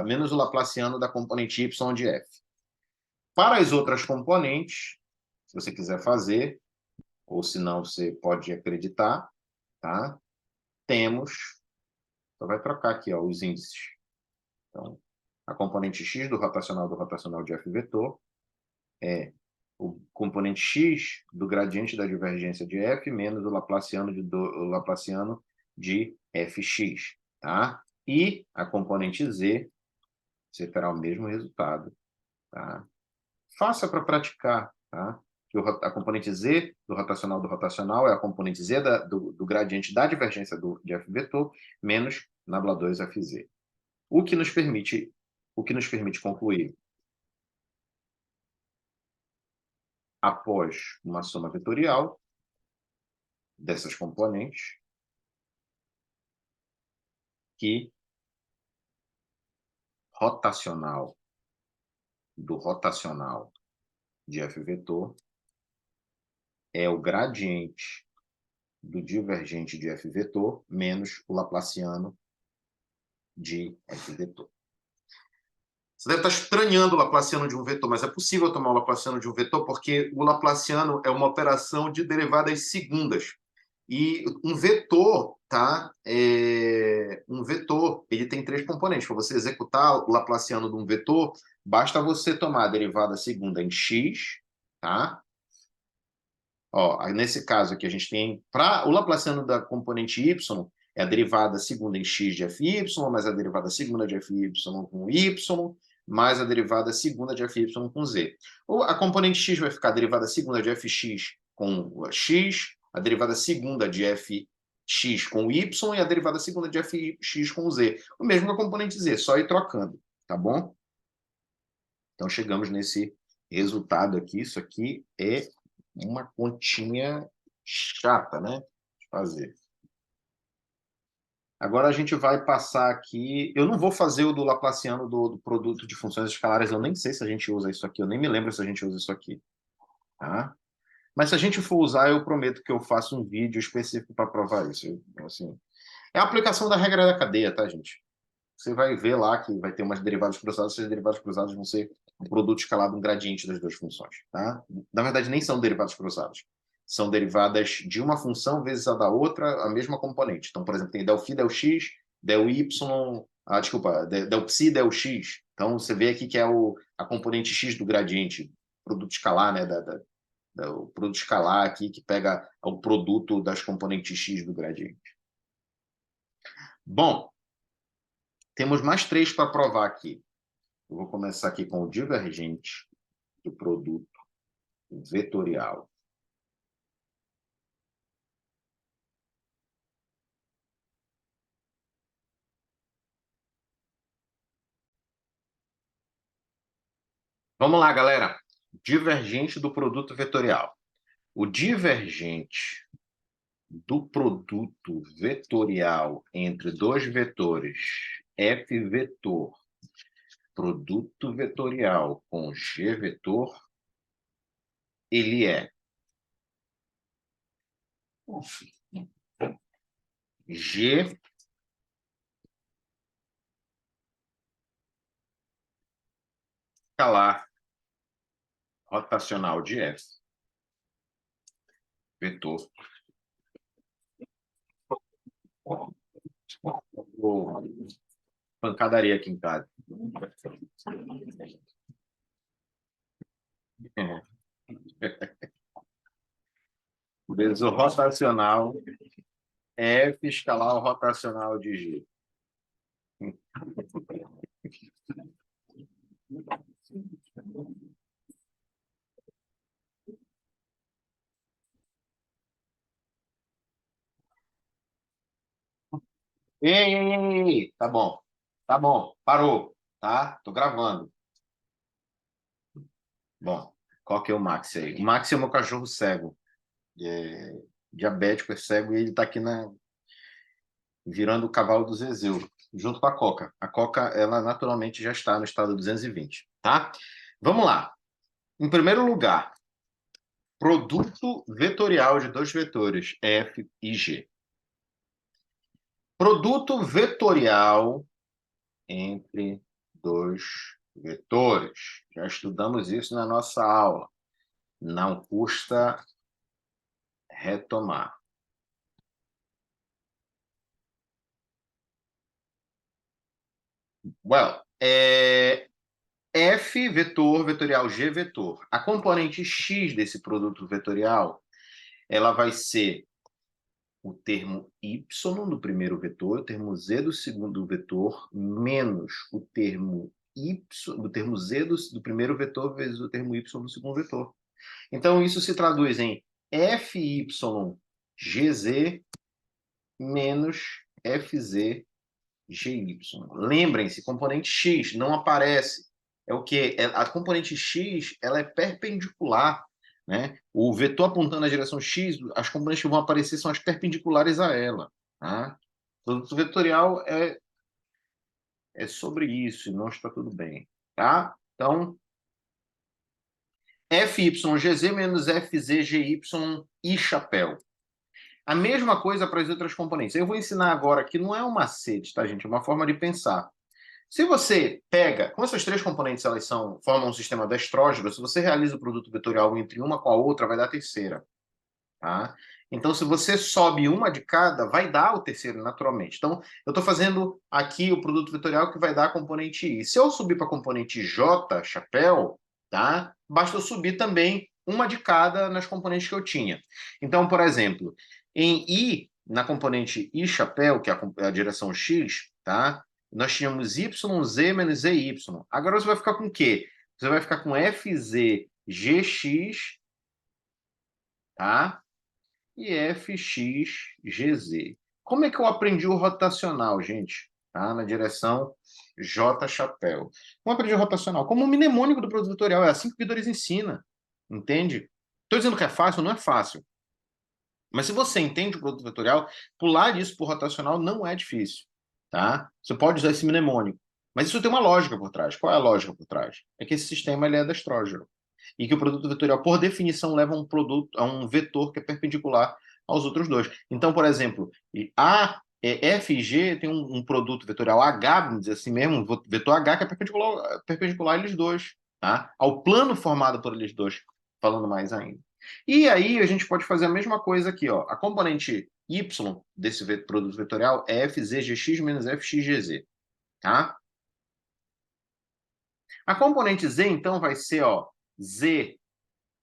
menos o laplaciano da componente y de f. Para as outras componentes, se você quiser fazer, ou se não, você pode acreditar, tá? Temos, só vai trocar aqui, ó, os índices. Então, a componente x do rotacional de f vetor é o componente x do gradiente da divergência de f menos o laplaciano de fx, tá? E a componente z, você terá o mesmo resultado, tá? Faça para praticar, tá? A componente z do rotacional é a componente z do gradiente da divergência de f vetor menos nabla 2 fz. O que nos permite concluir, após uma soma vetorial dessas componentes, que rotacional do rotacional de f vetor é o gradiente do divergente de f vetor menos o laplaciano de f vetor. Você deve estar estranhando o laplaciano de um vetor, mas é possível tomar o laplaciano de um vetor porque o laplaciano é uma operação de derivadas segundas. E um vetor, tá? Um vetor, ele tem três componentes. Para você executar o laplaciano de um vetor, basta você tomar a derivada segunda em x, tá? Ó, nesse caso aqui, a gente tem, para o laplaciano da componente y, é a derivada segunda em x de fy, mais a derivada segunda de fy com y, mais a derivada segunda de fy com z. Ou a componente x vai ficar a derivada segunda de fx com x, a derivada segunda de fx com y e a derivada segunda de fx com z. O mesmo com a componente z, só ir trocando, tá bom? Então, chegamos nesse resultado aqui. Isso aqui é uma continha chata, né, de fazer. Agora a gente vai passar aqui... Eu não vou fazer o do Laplaciano do produto de funções escalares, eu nem sei se a gente usa isso aqui, eu nem me lembro se a gente usa isso aqui. Tá? Mas se a gente for usar, eu prometo que eu faço um vídeo específico para provar isso. Assim, é a aplicação da regra da cadeia, tá, gente? Você vai ver lá que vai ter umas derivadas cruzadas, essas derivadas cruzadas vão ser um produto escalado, um gradiente das duas funções, tá? Na verdade, nem são derivadas cruzadas. São derivadas de uma função vezes a da outra, a mesma componente. Então, por exemplo, tem del φ, del x, del y, desculpa, del psi, del x. Então, você vê aqui que é a componente x do gradiente, produto escalar, né, o produto escalar aqui que pega o produto das componentes x do gradiente. Bom, temos mais três para provar aqui. Eu vou começar aqui com o divergente do produto vetorial. Vamos lá, galera. Divergente do produto vetorial. O divergente do produto vetorial entre dois vetores F vetor, produto vetorial com G vetor, ele é G escalar rotacional de F vetor. Pancadaria aqui em casa. Vezes o rotacional F escalar o rotacional de G. Ei, tá bom, parou, tá? Tô gravando. Bom, qual que é o Max aí? O Max é o meu cachorro cego, diabético, é cego, e ele tá aqui virando o cavalo do Zezéu, junto com a Coca. A Coca, ela naturalmente já está no estado 220, tá? Vamos lá. Em primeiro lugar, produto vetorial de dois vetores, F e G. Produto vetorial entre dois vetores. Já estudamos isso na nossa aula. Não custa retomar. Well, F vetor, vetorial G vetor. A componente X desse produto vetorial, ela vai ser o termo Y do primeiro vetor, o termo Z do segundo vetor, menos o termo Y, do termo Z do primeiro vetor, vezes o termo Y do segundo vetor. Então, isso se traduz em FYGZ menos FZGY. Lembrem-se, componente X não aparece. É o quê? A componente X, ela é perpendicular, né? O vetor apontando na direção X, as componentes que vão aparecer são as perpendiculares a ela. Tá? O produto vetorial é sobre isso, e não está tudo bem. Tá? Então, FYGZ menos FZGY e chapéu. A mesma coisa para as outras componentes. Eu vou ensinar agora que não é um macete, tá, gente? É uma forma de pensar. Se você pega, como essas três componentes elas formam um sistema destrógeno, se você realiza o produto vetorial entre uma com a outra, vai dar a terceira. Tá? Então, se você sobe uma de cada, vai dar o terceiro naturalmente. Então, eu estou fazendo aqui o produto vetorial que vai dar a componente I. Se eu subir para a componente J, chapéu, tá? Basta eu subir também uma de cada nas componentes que eu tinha. Então, por exemplo, em I, na componente I chapéu, que é a direção X, tá? Nós tínhamos YZ menos ZY. Agora você vai ficar com o quê? Você vai ficar com FZGX, tá? E FXGZ. Como é que eu aprendi o rotacional, gente? Tá? Na direção J chapéu. Como eu aprendi o rotacional? Como um mnemônico do produto vetorial. É assim que o Pidores ensina. Entende? Estou dizendo que é fácil? Não é fácil. Mas se você entende o produto vetorial, pular isso por rotacional não é difícil, tá? Você pode usar esse mnemônico. Mas isso tem uma lógica por trás. Qual é a lógica por trás? É que esse sistema ele é destrógeno. E que o produto vetorial, por definição, leva a um vetor que é perpendicular aos outros dois. Então, por exemplo, F e G tem um produto vetorial H, vamos dizer assim mesmo, um vetor H que é perpendicular a eles dois, tá? Ao plano formado por eles dois, falando mais ainda. E aí a gente pode fazer a mesma coisa aqui, ó. A componente y desse produto vetorial é fzgx menos fxgz, tá? A componente z, então, vai ser, ó, z,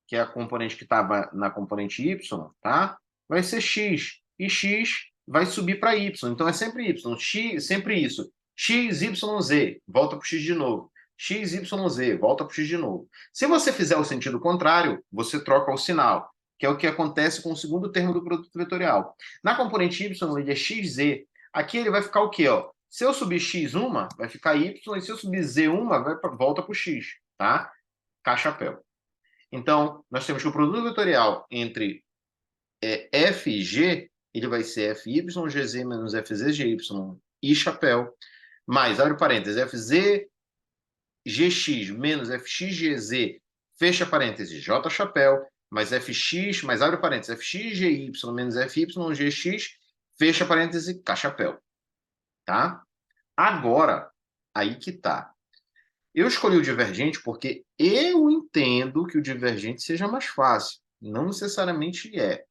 que é a componente que estava na componente y, tá? Vai ser x, e x vai subir para y. Então é sempre y, x, sempre isso. X, y, z, volta para o x de novo. X, y, z, volta para o x de novo. Se você fizer o sentido contrário, você troca o sinal, que é o que acontece com o segundo termo do produto vetorial. Na componente y, ele é xz. Aqui ele vai ficar o quê? Ó? Se eu subir x uma, vai ficar y, e se eu subir z uma, volta para o x, tá? K-chapéu. Então, nós temos que o produto vetorial entre f e g, ele vai ser fyGz menos fzgy e chapéu, mais, abre parênteses, fzgx menos fxgz, fecha parênteses, j chapéu, mais fx, mais abre parênteses, fxgy menos fygx, fecha parênteses, k chapéu. Tá? Agora, aí que tá. Eu escolhi o divergente porque eu entendo que o divergente seja mais fácil. Não necessariamente é.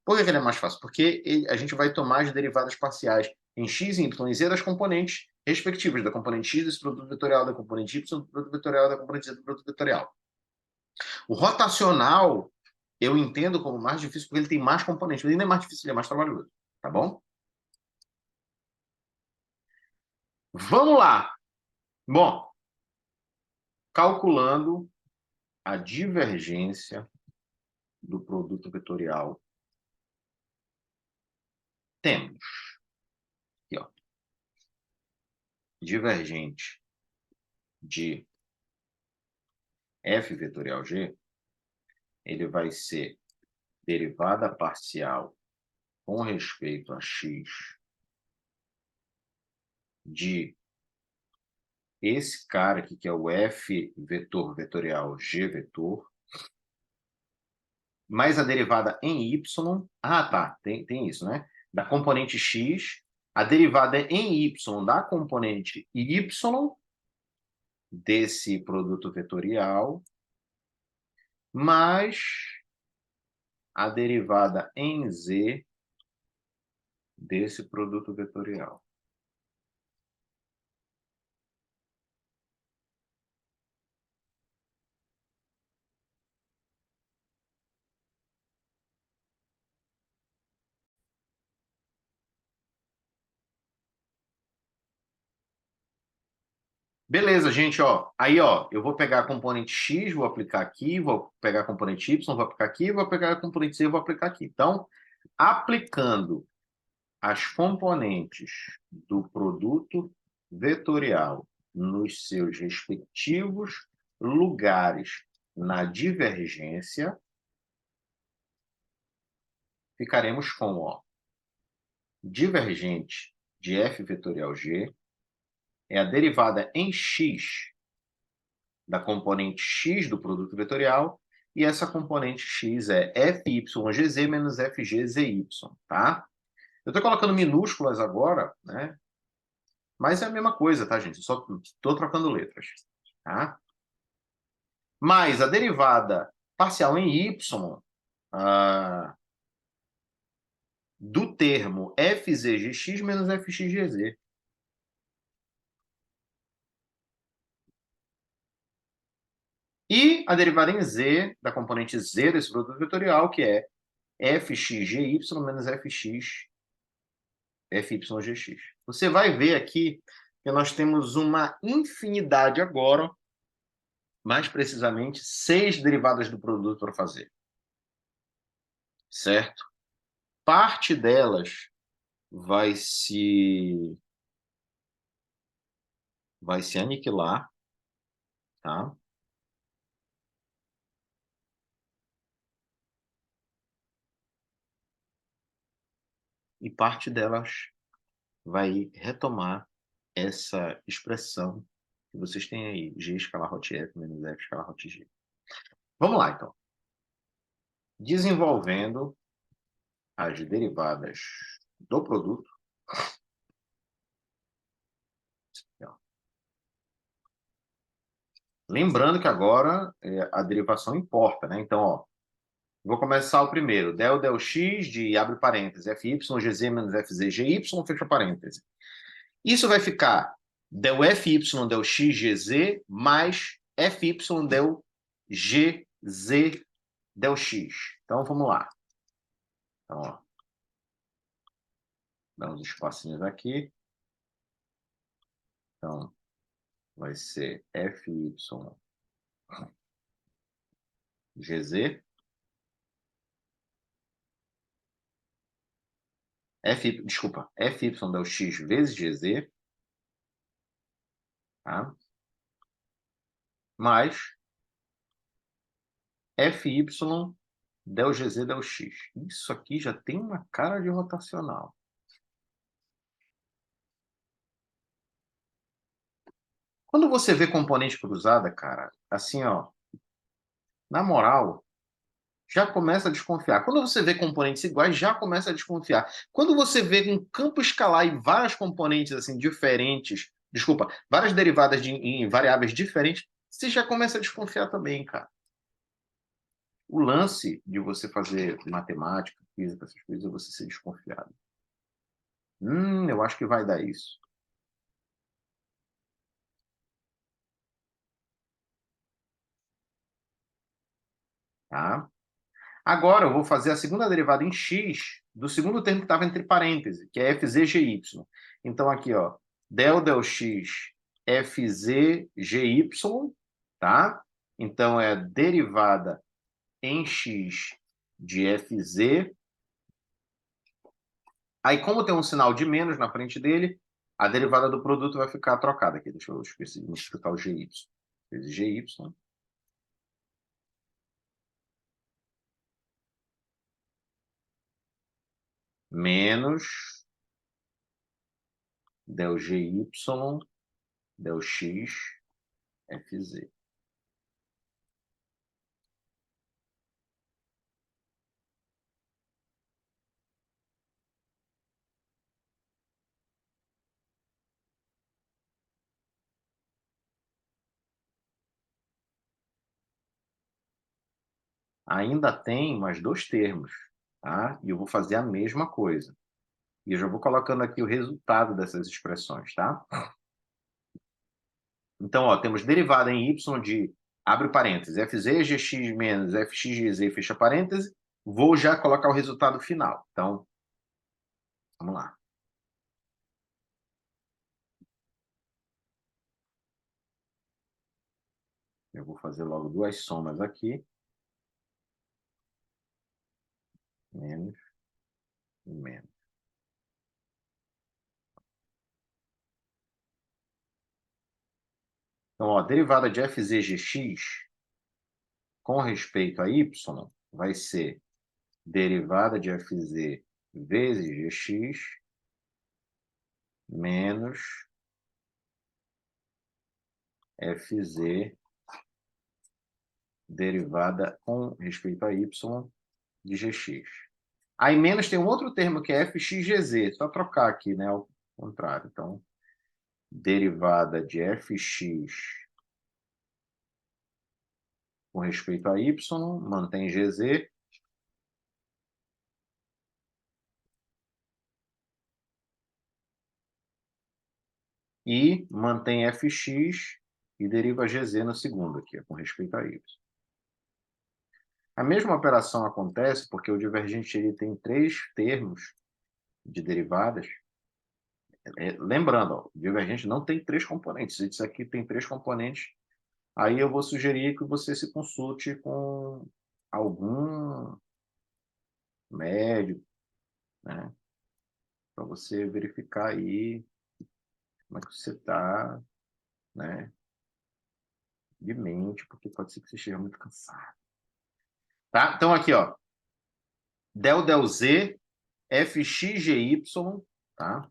Por que ele é mais fácil? Porque a gente vai tomar as derivadas parciais em x, y e z das componentes respectivas, da componente x desse produto vetorial, da componente y do produto vetorial, da componente z do produto vetorial. O rotacional eu entendo como mais difícil porque ele tem mais componentes, mas ele não é mais difícil, ele é mais trabalhoso. Tá bom? Vamos lá! Bom, calculando a divergência do produto vetorial, temos aqui, ó, divergente de f vetorial g, ele vai ser derivada parcial com respeito a x de esse cara aqui, que é o f vetor vetorial g vetor, mais a derivada em y. Ah, tá, tem isso, né? Da componente x, a derivada em y da componente y desse produto vetorial, mais a derivada em z desse produto vetorial. Beleza, gente, ó. Aí, ó, eu vou pegar a componente x, vou aplicar aqui, vou pegar a componente y, vou aplicar aqui, vou pegar a componente z, vou aplicar aqui. Então, aplicando as componentes do produto vetorial nos seus respectivos lugares na divergência, ficaremos com, ó, divergente de f vetorial g é a derivada em x da componente x do produto vetorial, e essa componente x é fyGz menos fgzy, tá? Eu estou colocando minúsculas agora, né? Mas é a mesma coisa, tá, gente? Eu só estou trocando letras, tá? Mais a derivada parcial em y do termo fzgx menos fxgz. E a derivada em z, da componente z desse produto vetorial, que é fxgy menos fyGx. Você vai ver aqui que nós temos uma infinidade agora, mais precisamente, 6 derivadas do produto para fazer. Certo? Parte delas vai se aniquilar, tá? e parte delas vai retomar essa expressão que vocês têm aí, G escalar hot F menos F escalar hot G. Vamos lá, então. Desenvolvendo as derivadas do produto. Lembrando que agora a derivação importa, né? Então, ó, vou começar o primeiro. Del x de, abre parênteses, fy gz menos fz gy, fecha parênteses. Isso vai ficar del fy del x gz mais fy del gz del x. Então, vamos lá. Então, ó, dá uns espacinhos aqui. Então, vai ser fy gz. Desculpa, fy del x vezes gz, tá? Mais fy del gz del x. Isso aqui já tem uma cara de rotacional. Quando você vê componente cruzada, cara, assim, ó, na moral, já começa a desconfiar. Quando você vê componentes iguais, já começa a desconfiar. Quando você vê um campo escalar e várias componentes assim diferentes, desculpa, várias derivadas em variáveis diferentes, você já começa a desconfiar também, cara. O lance de você fazer matemática, física, essas coisas, é você ser desconfiado. Eu acho que vai dar isso. Tá? Agora eu vou fazer a segunda derivada em x do segundo termo que estava entre parênteses, que é fzgy. Então aqui, ó, del x fzgy, tá? Então é a derivada em x de fz. Aí, como tem um sinal de menos na frente dele, a derivada do produto vai ficar trocada aqui. Deixa eu explicar o gy. Gy menos del gy del x fz. Ainda tem mais dois termos, tá? E eu vou fazer a mesma coisa. E eu já vou colocando aqui o resultado dessas expressões, tá? Então, ó, temos derivada em y de, abre parênteses, fz gx menos fxgz, fecha parênteses. Vou já colocar o resultado final. Então, vamos lá. Eu vou fazer logo duas somas aqui. Menos e menos. Então, ó, derivada de fzgx com respeito a y vai ser derivada de fz vezes gx menos fz derivada com respeito a y de gx. Aí menos tem um outro termo que é fxgz, só trocar aqui, né, ao contrário. Então, derivada de fx com respeito a y, mantém gz, e mantém fx e deriva gz no segundo aqui, com respeito a y. A mesma operação acontece porque o divergente ele tem três termos de derivadas. Lembrando, ó, o divergente não tem três componentes. Isso aqui tem três componentes. Aí eu vou sugerir que você se consulte com algum médico, né? Para você verificar aí como é que você está, né? De mente, porque pode ser que você esteja muito cansado. Tá? Então aqui, ó. Del z fxgy, tá?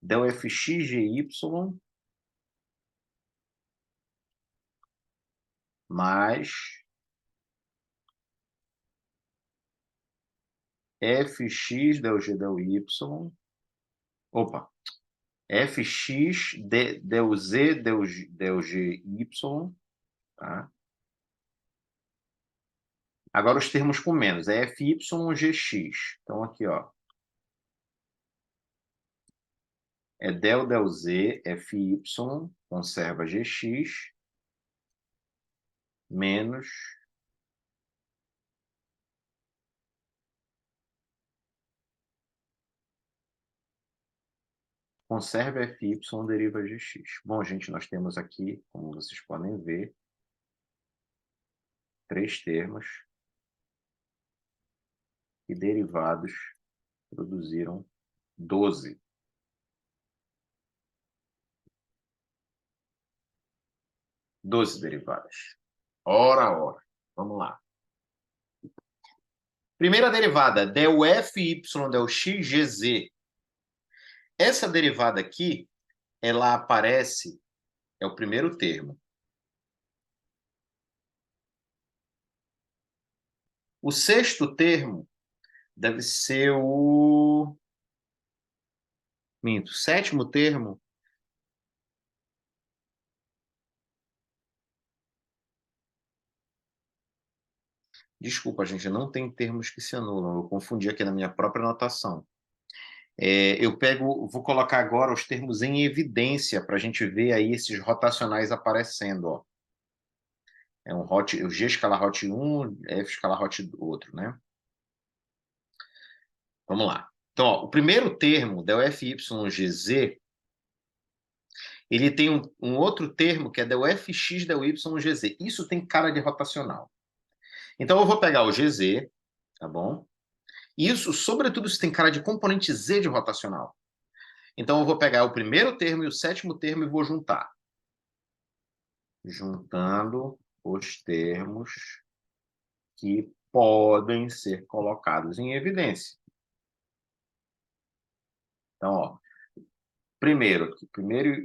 Del fxgy mais fx del g del y. Opa. Fx del z del gy, tá? Agora os termos com menos, é fy/gx. Então aqui, ó, é del z, fy, conserva gx, menos conserva fy, deriva gx. Bom, gente, nós temos aqui, como vocês podem ver, 3 termos e derivados produziram 12. 12 derivadas. Ora. Vamos lá. Primeira derivada, del fy del x gz. Essa derivada aqui, ela aparece, é o primeiro termo. O sexto termo deve ser o... Minto, sétimo termo. Desculpa, gente, não tem termos que se anulam. Eu confundi aqui na minha própria anotação. Vou colocar agora os termos em evidência para a gente ver aí esses rotacionais aparecendo, ó. É o G escalar hot 1, F escalar hot outro, né? Vamos lá. Então, ó, o primeiro termo, del FYGZ, ele tem um outro termo que é del FX del YGZ. Isso tem cara de rotacional. Então, eu vou pegar o GZ, tá bom? Isso, sobretudo, isso tem cara de componente Z de rotacional. Então, eu vou pegar o primeiro termo e o sétimo termo e vou juntar. Juntando os termos que podem ser colocados em evidência. Então, ó, primeiro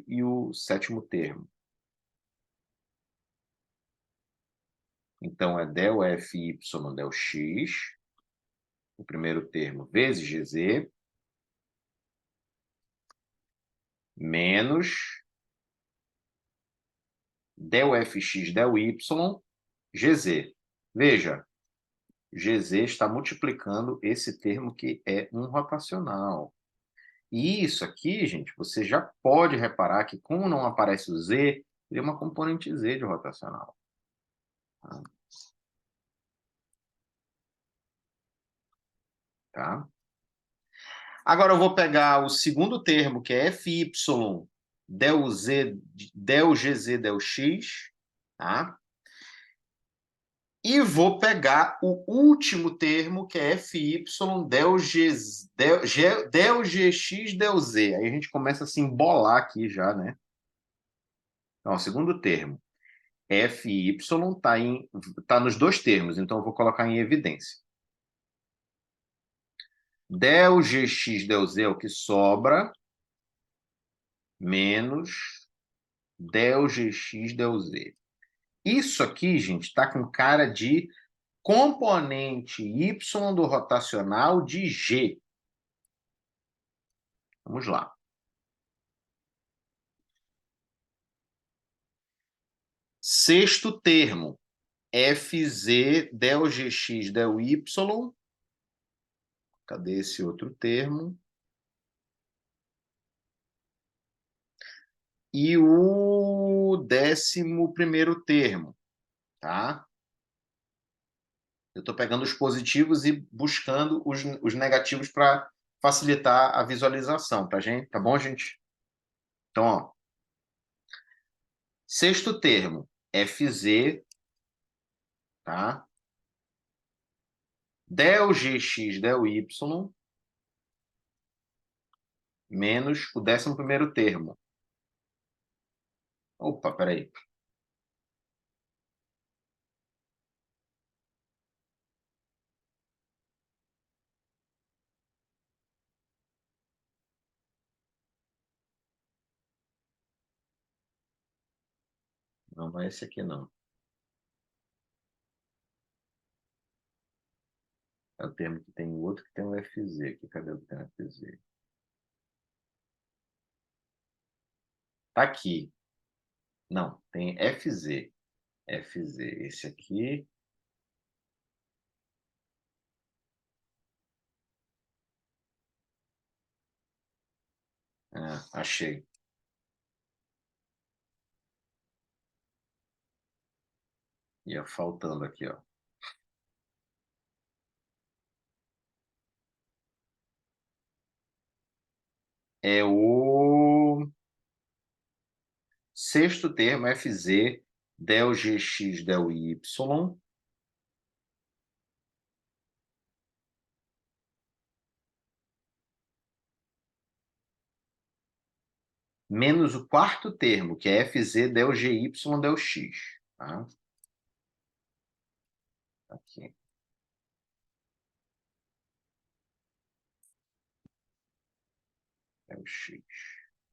e o sétimo termo. Então, é del FY del X, o primeiro termo, vezes GZ, menos del FX del Y, GZ. Veja, GZ está multiplicando esse termo que é um rotacional. E isso aqui, gente, você já pode reparar que, como não aparece o Z, ele é uma componente Z de rotacional. Tá? Agora eu vou pegar o segundo termo, que é FY del Z, del GZ del X, tá? E vou pegar o último termo, que é FY del GX del Z. Aí a gente começa a se embolar aqui já, né? Então, o segundo termo, FY tá nos dois termos, então eu vou colocar em evidência. Del GX del Z é o que sobra, menos del GX del Z. Isso aqui, gente, está com cara de componente Y do rotacional de G. Vamos lá. Sexto termo, FZ del GX del Y. Cadê esse outro termo? E o 11º termo, tá? Eu estou pegando os positivos e buscando os negativos para facilitar a visualização, tá, gente? Tá bom, gente? Então, ó, sexto termo, FZ, tá? Del GX del Y menos o 11º termo. Opa, peraí. Não é esse aqui, não. É o termo que tem o outro que tem o FZ aqui. Cadê o que tem o FZ? Tá aqui. Não, tem FZ. FZ. Esse aqui. Achei. Ia faltando aqui, ó. É o sexto termo, FZ, del GX, del Y, menos o quarto termo, que é FZ, del GY, del X. Tá? Aqui. Del X.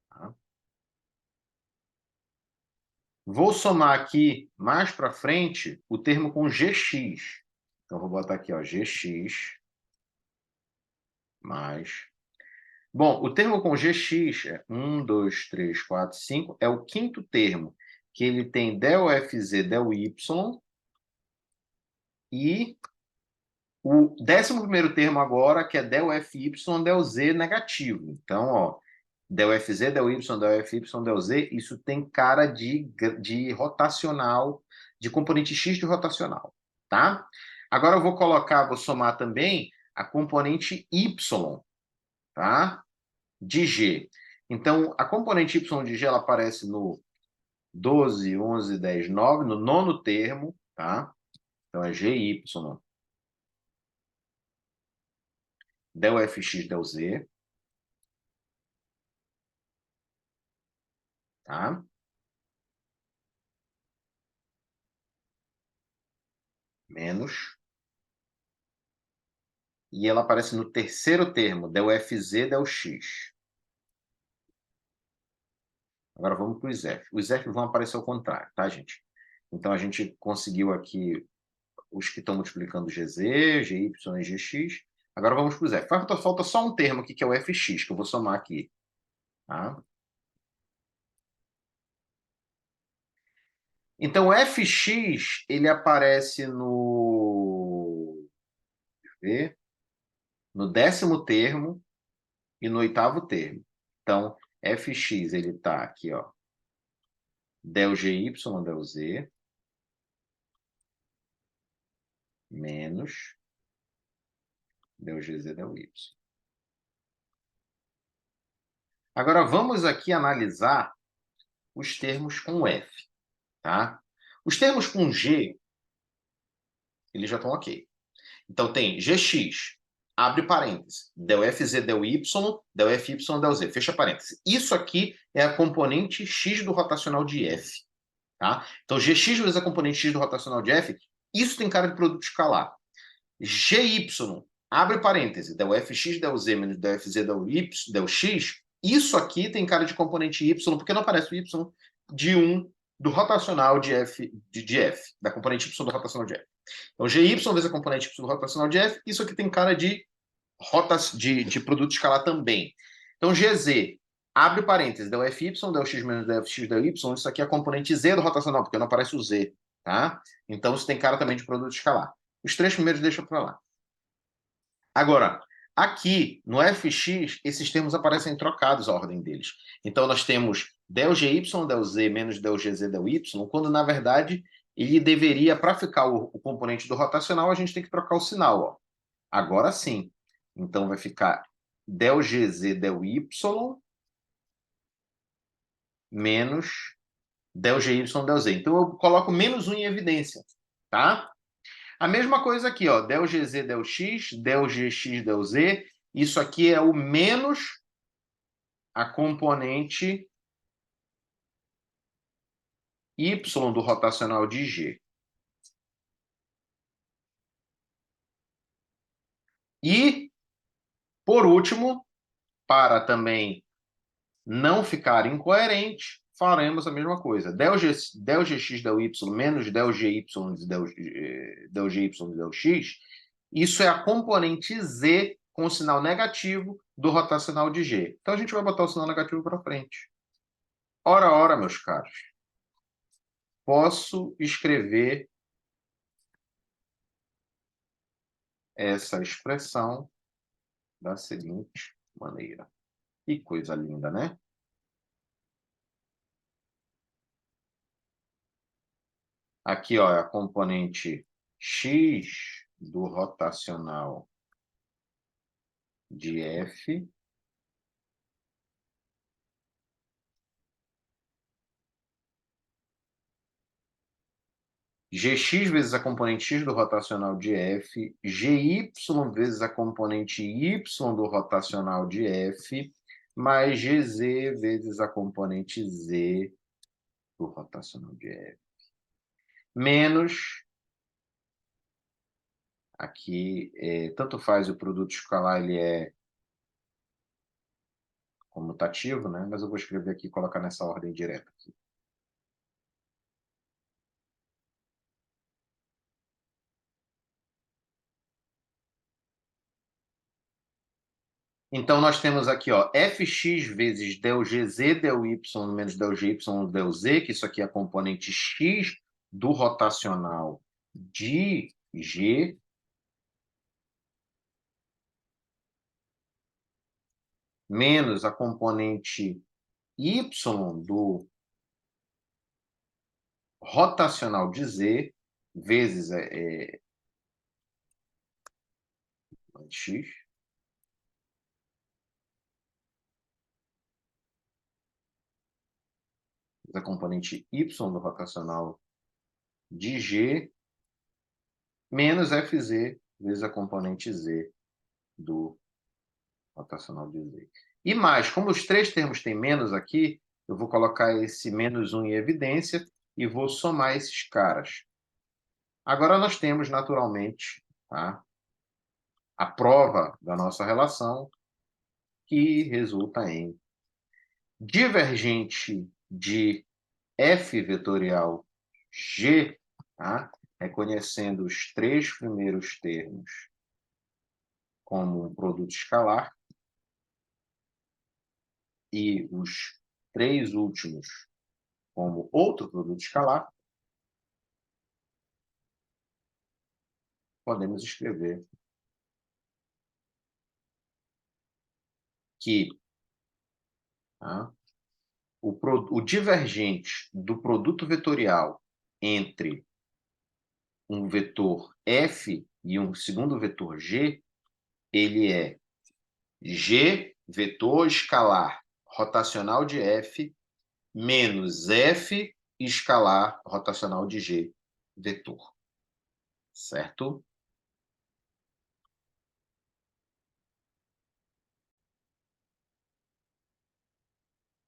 Tá? Vou somar aqui, mais para frente, o termo com GX. Então, vou botar aqui, ó, GX mais... Bom, o termo com GX é 1, 2, 3, 4, 5. É o quinto termo, que ele tem del FZ, del Y, e o 11º termo agora, que é del FY, del Z negativo. Então, ó, del FZ, del Y, del FY, del Z, isso tem cara de rotacional, de componente X de rotacional, tá? Agora eu vou colocar, vou somar também a componente Y, tá? De G. Então, a componente Y de G, ela aparece no 12, 11, 10, 9, no nono termo, tá? Então, é GY, del FX, del Z, tá? Menos. E ela aparece no terceiro termo, del FZ, del X. Agora vamos para os F. Os F vão aparecer ao contrário, tá, gente? Então, a gente conseguiu aqui os que estão multiplicando GZ, GY e GX. Agora vamos para os F. Falta só um termo aqui, que é o FX, que eu vou somar aqui. Tá? Então, o FX, ele aparece no... Deixa eu ver, no 10º termo e no 8º termo. Então, FX, ele está aqui, ó, del GY, del Z, menos del GZ, del Y. Agora, vamos aqui analisar os termos com F, tá? Os termos com G, eles já estão ok. Então, tem GX, abre parênteses, del FZ, del Y, del FY, del Z, fecha parênteses. Isso aqui é a componente X do rotacional de F, tá? Então, GX vezes a componente X do rotacional de F, isso tem cara de produto escalar. GY, abre parêntese, del FX, del Z, menos del FZ, del Y, del X, isso aqui tem cara de componente Y, porque não aparece o Y de 1 do rotacional de F, de F, da componente Y do rotacional de F. Então, GY vezes a componente Y do rotacional de F, isso aqui tem cara de produto escalar também. Então, GZ, abre parênteses, del FY, del X menos del FX, del Y, isso aqui é a componente Z do rotacional, porque não aparece o Z, tá? Então, isso tem cara também de produto escalar. Os três primeiros deixa para lá. Agora, aqui no FX, esses termos aparecem trocados a ordem deles. Então, nós temos del GY, del Z menos del GZ, del Y, quando, na verdade, ele deveria, para ficar o componente do rotacional, a gente tem que trocar o sinal. Ó. Agora sim. Então, vai ficar del GZ, del Y menos del GY, del Z. Então, eu coloco menos 1 em evidência. Tá? A mesma coisa aqui, ó, del GZ, del X, del GX, del Z. Isso aqui é o menos a componente Y do rotacional de G. E, por último, para também não ficar incoerente, faremos a mesma coisa. Del gx, del y menos del gy, del gy e del x, isso é a componente z com o sinal negativo do rotacional de g. Então, a gente vai botar o sinal negativo para frente. Ora, ora, meus caros, posso escrever essa expressão da seguinte maneira. Que coisa linda, né? Aqui, ó, é a componente x do rotacional de f Gx vezes a componente x do rotacional de f, Gy vezes a componente y do rotacional de f, mais Gz vezes a componente z do rotacional de f. Menos, aqui, tanto faz o produto escalar, ele é comutativo, né? Mas eu vou escrever aqui e colocar nessa ordem direta aqui. Então, nós temos aqui, ó, fx vezes del gz, del y menos del gy, del z, que isso aqui é a componente x do rotacional de g, menos a componente y do rotacional de z, vezes x, a componente y do rotacional de g, menos fz vezes a componente z do rotacional de z. E mais, como os três termos têm menos aqui, eu vou colocar esse menos 1 em evidência e vou somar esses caras. Agora nós temos, naturalmente, tá, a prova da nossa relação, que resulta em divergente de f vetorial g, tá, reconhecendo os três primeiros termos como um produto escalar e os três últimos como outro produto escalar, podemos escrever que, tá, o divergente do produto vetorial entre um vetor f e um segundo vetor g, ele é g vetor escalar rotacional de f menos f escalar rotacional de g vetor. Certo?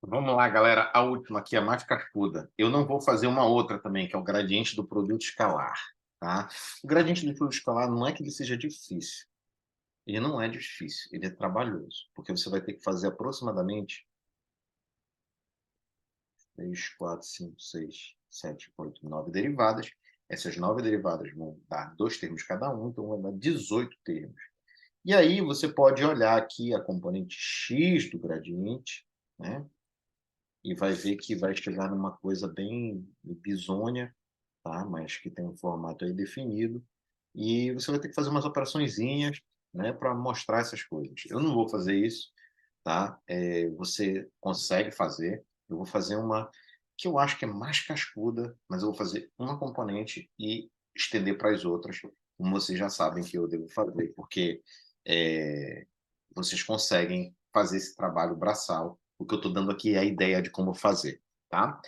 Vamos lá, galera. A última aqui, a mais cascuda. Eu não vou fazer uma outra também, que é o gradiente do produto escalar. Tá? O gradiente do produto escalar não é que ele seja difícil. Ele não é difícil, ele é trabalhoso. Porque você vai ter que fazer aproximadamente 3, 4, 5, 6, 7, 8, 9 derivadas. Essas 9 derivadas vão dar 2 termos cada um, então vai dar 18 termos. E aí você pode olhar aqui a componente x do gradiente, né? E vai ver que vai chegar numa coisa bem bisônia, tá? Mas que tem um formato aí definido. E você vai ter que fazer umas operaçõezinhas, né, para mostrar essas coisas. Eu não vou fazer isso, tá? Você consegue fazer. Eu vou fazer uma que eu acho que é mais cascuda, mas eu vou fazer uma componente e estender para as outras, como vocês já sabem que eu devo fazer, porque vocês conseguem fazer esse trabalho braçal. O que eu estou dando aqui é a ideia de como fazer, tá?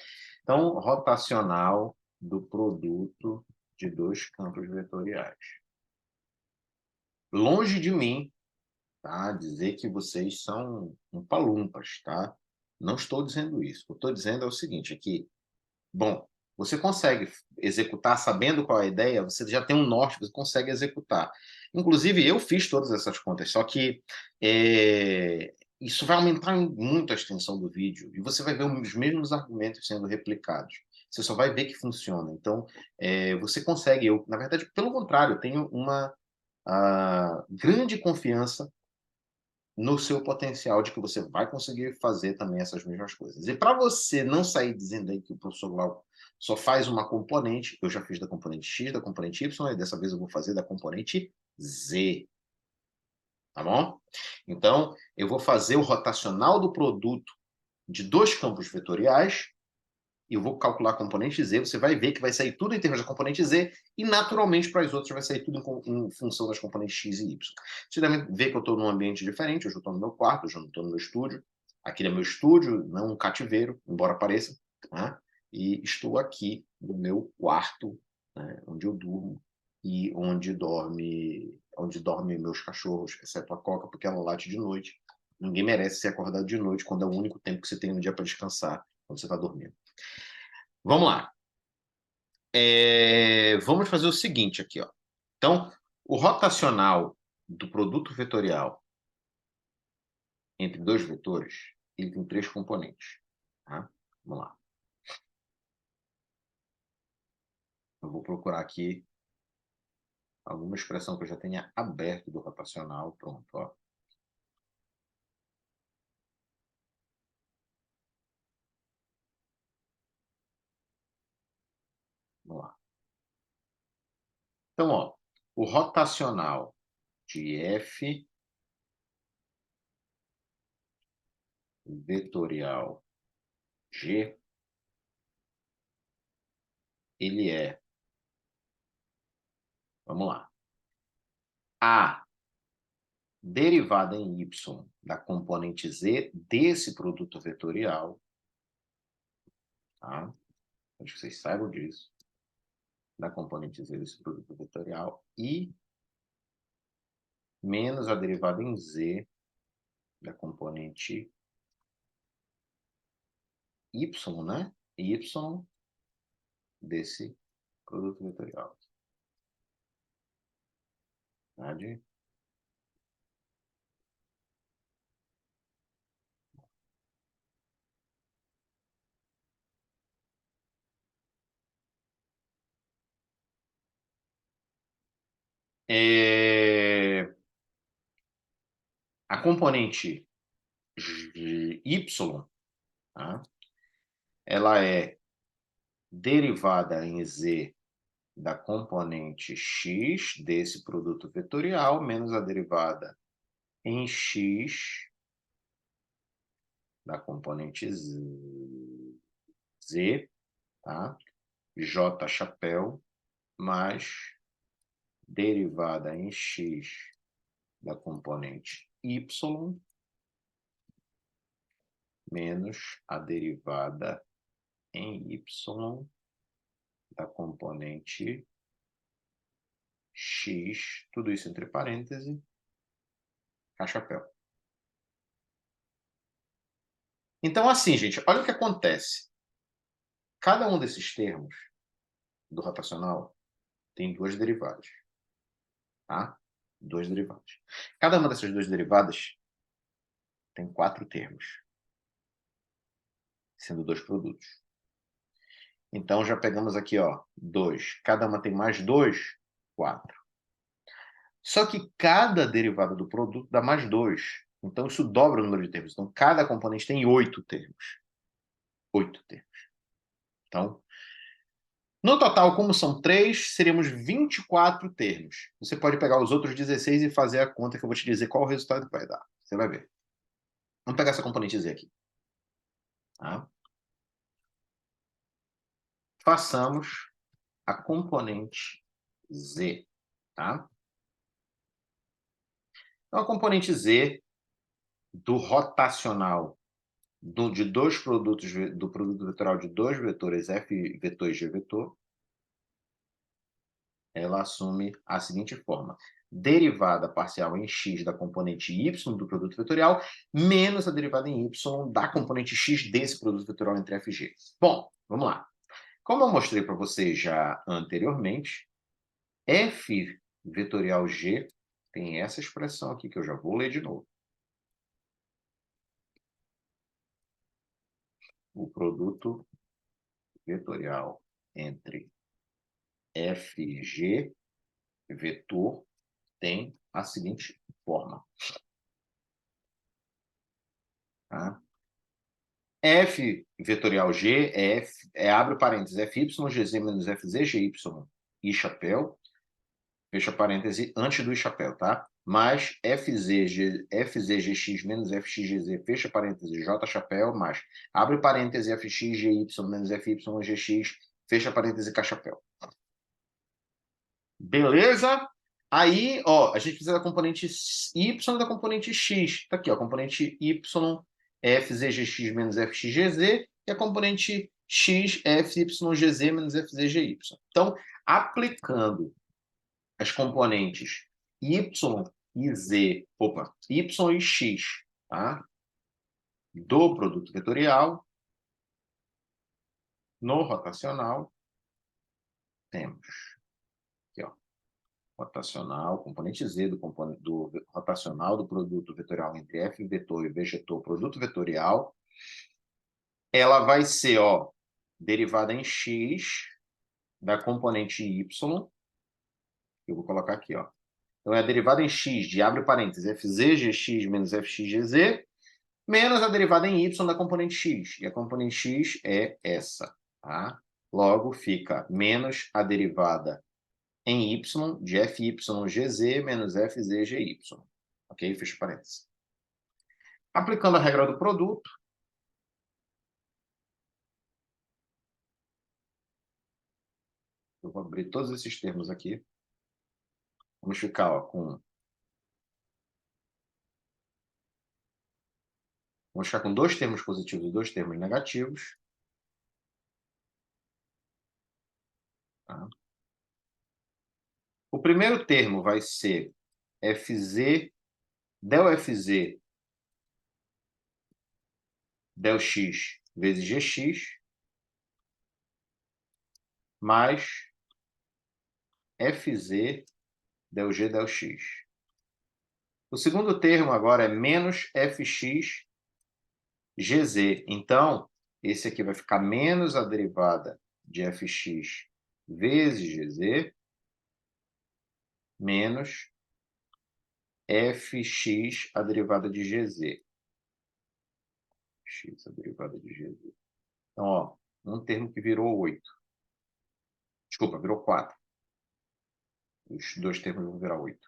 Então, rotacional do produto de dois campos vetoriais. Longe de mim, tá, dizer que vocês são umpalumpas, tá? Não estou dizendo isso. O que eu estou dizendo é o seguinte, aqui, bom, você consegue executar sabendo qual é a ideia, você já tem um norte, você consegue executar. Inclusive, eu fiz todas essas contas, só que isso vai aumentar muito a extensão do vídeo e você vai ver os mesmos argumentos sendo replicados. Você só vai ver que funciona. Então, você consegue. Eu, na verdade, pelo contrário, eu tenho uma grande confiança no seu potencial de que você vai conseguir fazer também essas mesmas coisas. E para você não sair dizendo aí que o professor Glauco só faz uma componente, eu já fiz da componente X, da componente Y, e dessa vez eu vou fazer da componente Z. Tá bom? Então, eu vou fazer o rotacional do produto de dois campos vetoriais, e eu vou calcular a componente Z, você vai ver que vai sair tudo em termos da componente Z, e naturalmente para as outras vai sair tudo em função das componentes X e Y. Você deve ver que eu estou num ambiente diferente, hoje eu estou no meu quarto, hoje eu não estou no meu estúdio. Aquele é meu estúdio, não um cativeiro, embora pareça. Né? E estou aqui no meu quarto, né, onde eu durmo, e onde dormem meus cachorros, exceto a Coca, porque ela late de noite. Ninguém merece ser acordado de noite, quando é o único tempo que você tem no dia para descansar, quando você está dormindo. Vamos lá. Vamos fazer o seguinte aqui, ó. Então, o rotacional do produto vetorial entre dois vetores, ele tem três componentes. Tá? Vamos lá. Eu vou procurar aqui alguma expressão que eu já tenha aberto do rotacional. Pronto, ó. Vamos lá. Então, ó, o rotacional de F vetorial G, ele é, vamos lá, a derivada em y da componente z desse produto vetorial, tá? Acho que vocês saibam disso, da componente z desse produto vetorial, e menos a derivada em z da componente y, né? Y desse produto vetorial. Tá? A componente y, tá? Ela é derivada em z da componente x desse produto vetorial, menos a derivada em x da componente z, tá? J chapéu, mais derivada em x da componente y, menos a derivada em y da componente x, tudo isso entre parênteses, chapéu. Então, assim, gente, olha o que acontece. Cada um desses termos do rotacional tem duas derivadas. Tá? Duas derivadas. Cada uma dessas duas derivadas tem quatro termos, sendo dois produtos. Então, já pegamos aqui, ó, 2. Cada uma tem mais 2, 4. Só que cada derivada do produto dá mais 2. Então, isso dobra o número de termos. Então, cada componente tem 8 termos. 8 termos. Então, no total, como são 3, seríamos 24 termos. Você pode pegar os outros 16 e fazer a conta que eu vou te dizer qual o resultado que vai dar. Você vai ver. Vamos pegar essa componente Z aqui. Tá? Façamos a componente Z. Tá? Então, a componente Z do rotacional de dois produtos, do produto vetorial de dois vetores, F vetor e G vetor, ela assume a seguinte forma: derivada parcial em x da componente y do produto vetorial, menos a derivada em y da componente x desse produto vetorial entre f e g. Bom, vamos lá. Como eu mostrei para vocês já anteriormente, f vetorial g tem essa expressão aqui, que eu já vou ler de novo. o produto vetorial entre f e g vetor tem a seguinte forma. Tá? F vetorial G abre parênteses, fy, gz menos fz, gy, i chapéu, fecha parêntese antes do i chapéu, tá? Mais fz, gx menos fx, gz, fecha parêntese, j chapéu, mais abre parêntese, fx, gy menos fy, gx, fecha parêntese, k chapéu. Beleza? Aí, ó, a gente precisa da componente y e da componente x. Tá aqui, ó, componente y, fzgx menos fxgz, e a componente x, fyGz menos fzgy. Então, aplicando as componentes y e z, y e x, tá? Do produto vetorial, no rotacional, temos aqui, ó, rotacional, componente z do rotacional do produto vetorial entre f vetor e vegetor produto vetorial, ela vai ser, ó, derivada em x da componente y, eu vou colocar aqui, ó. Então, é a derivada em x de, abre parênteses, fzgx menos fxgz, menos a derivada em y da componente x. E a componente x é essa, tá? Logo, fica menos a derivada em y de fyGz menos fzgy. Ok? Fecha parênteses. Aplicando a regra do produto, eu vou abrir todos esses termos aqui. Vamos ficar, ó, vamos ficar com dois termos positivos e dois termos negativos. Tá? O primeiro termo vai ser del fz del x vezes gx mais fz del g del x. O segundo termo agora é menos fx gz. Então, esse aqui vai ficar menos a derivada de fx vezes gz menos fx a derivada de gz. X a derivada de gz. Então, ó, um termo que virou 8. Desculpa, virou 4. Os dois termos vão virar 8.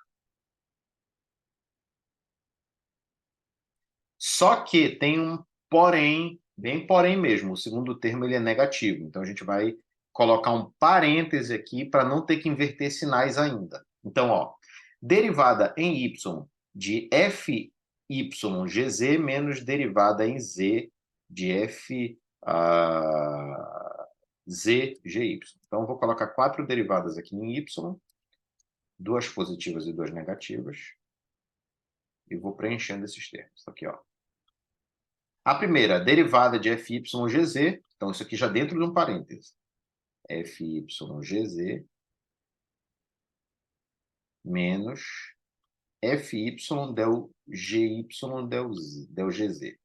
Só que tem um porém, bem porém mesmo. O segundo termo ele é negativo. Então, a gente vai colocar um parêntese aqui para não ter que inverter sinais ainda. Então, ó, derivada em y de fyGz menos derivada em z de fzgy. Então, eu vou colocar 4 derivadas aqui em y, 2 positivas e 2 negativas, e vou preenchendo esses termos. Aqui, ó. A primeira, derivada de fyGz, então isso aqui já dentro de um parêntese. fyGz menos fy del gy del gz.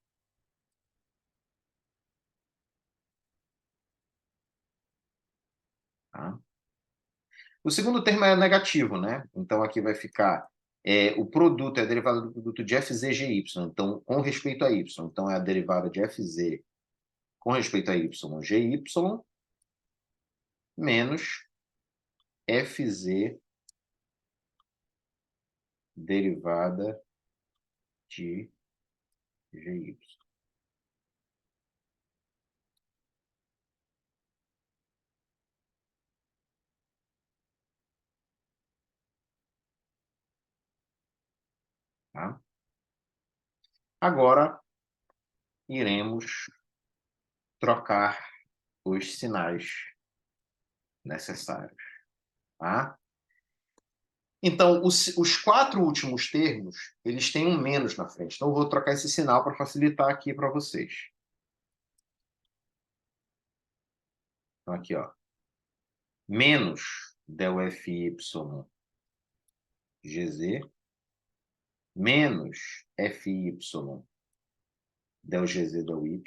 Tá? O segundo termo é negativo, né? Então aqui vai ficar o produto, é a derivada do produto de fzgy, então com respeito a y. Então é a derivada de fz com respeito a y, gy, menos fz derivada de gy. Tá? Agora, iremos trocar os sinais necessários. Tá? Então, os 4 últimos termos, eles têm um menos na frente. Então, eu vou trocar esse sinal para facilitar aqui para vocês. Então, aqui, ó. Menos del fyGz menos fy del gz del y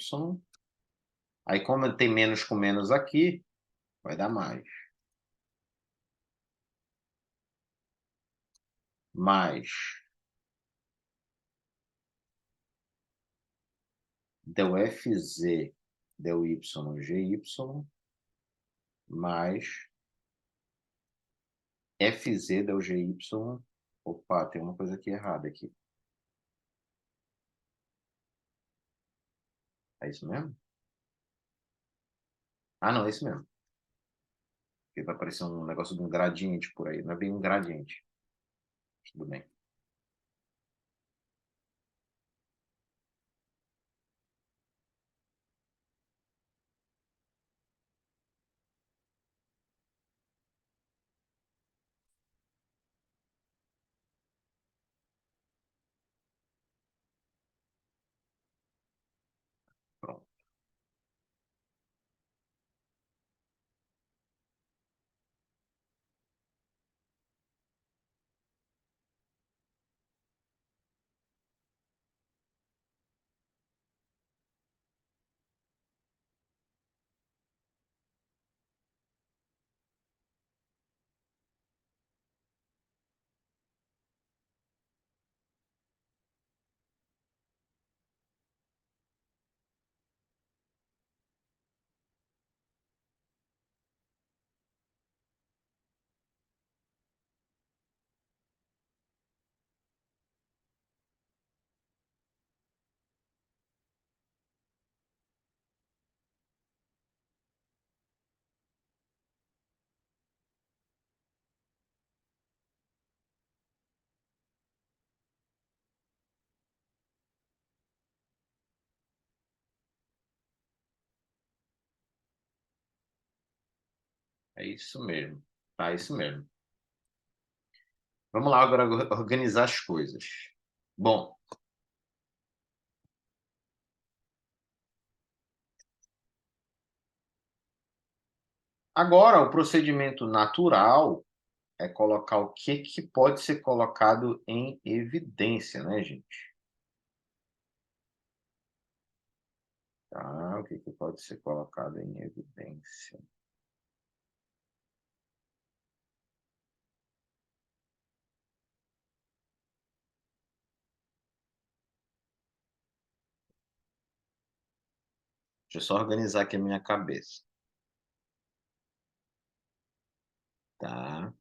Aí, como tem menos com menos aqui, vai dar mais. Mais del FZ del YGY mais FZ del GY. Opa, tem uma coisa aqui errada aqui. É isso mesmo? Ah, não, é isso mesmo. Porque vai aparecer um negócio de um gradiente por aí. Não é bem um gradiente. Tudo bem. Pronto. É isso mesmo. Tá, isso mesmo. Vamos lá agora organizar as coisas. Bom, agora o procedimento natural é colocar o que que pode ser colocado em evidência, né, gente? Tá, o que que pode ser colocado em evidência? Deixa eu só organizar aqui a minha cabeça, tá?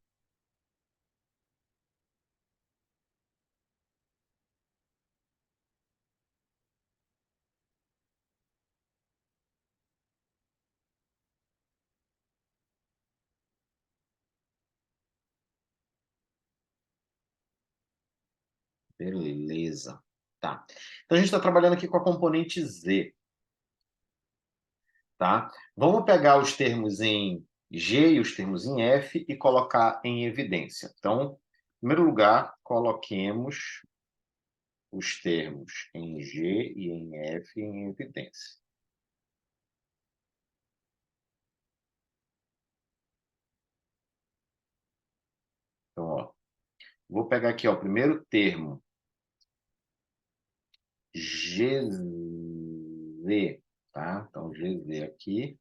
Beleza. Tá. Então a gente está trabalhando aqui com a componente Z, tá? Vamos pegar os termos em G e os termos em F e colocar em evidência. Então, em primeiro lugar, coloquemos os termos em G e em F em evidência. Então, ó, vou pegar aqui, ó, o primeiro termo, GZ, tá? Então, GZ aqui.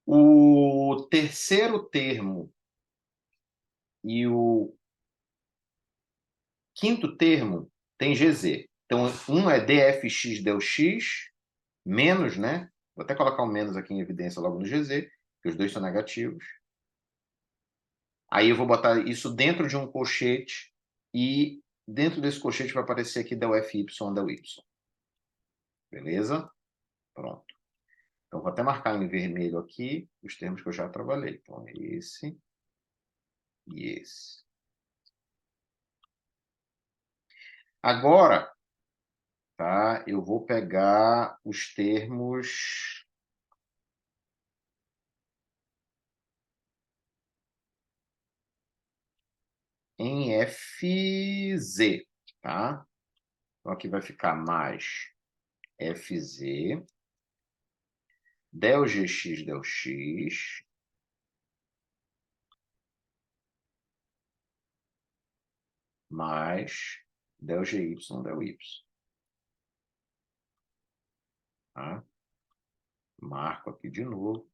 O terceiro termo e o quinto termo tem GZ. Então, um é dfx del x, menos, né? Vou até colocar um menos aqui em evidência logo no GZ, que os dois são negativos. Aí eu vou botar isso dentro de um colchete e dentro desse colchete vai aparecer aqui del fy del y. Beleza? Pronto. Então, vou até marcar em vermelho aqui os termos que eu já trabalhei. Então, é esse e esse. Agora, tá? Eu vou pegar os termos em FZ, tá? Então, aqui vai ficar mais FZ, del GX del X, mais del GY del Y. Tá? Marco aqui de novo.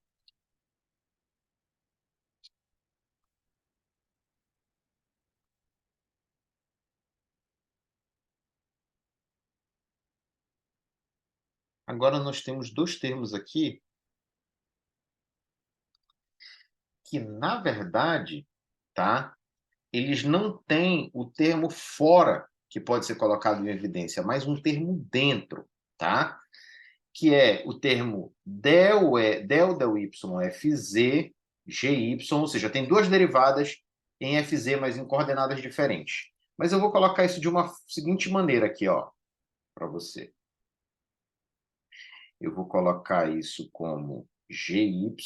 Agora nós temos dois termos aqui que, na verdade, tá? Eles não têm o termo fora que pode ser colocado em evidência, mas um termo dentro, tá? Que é o termo del y fz, gy, ou seja, tem duas derivadas em fz, mas em coordenadas diferentes. Mas eu vou colocar isso de uma seguinte maneira aqui, ó, para você. Eu vou colocar isso como gy,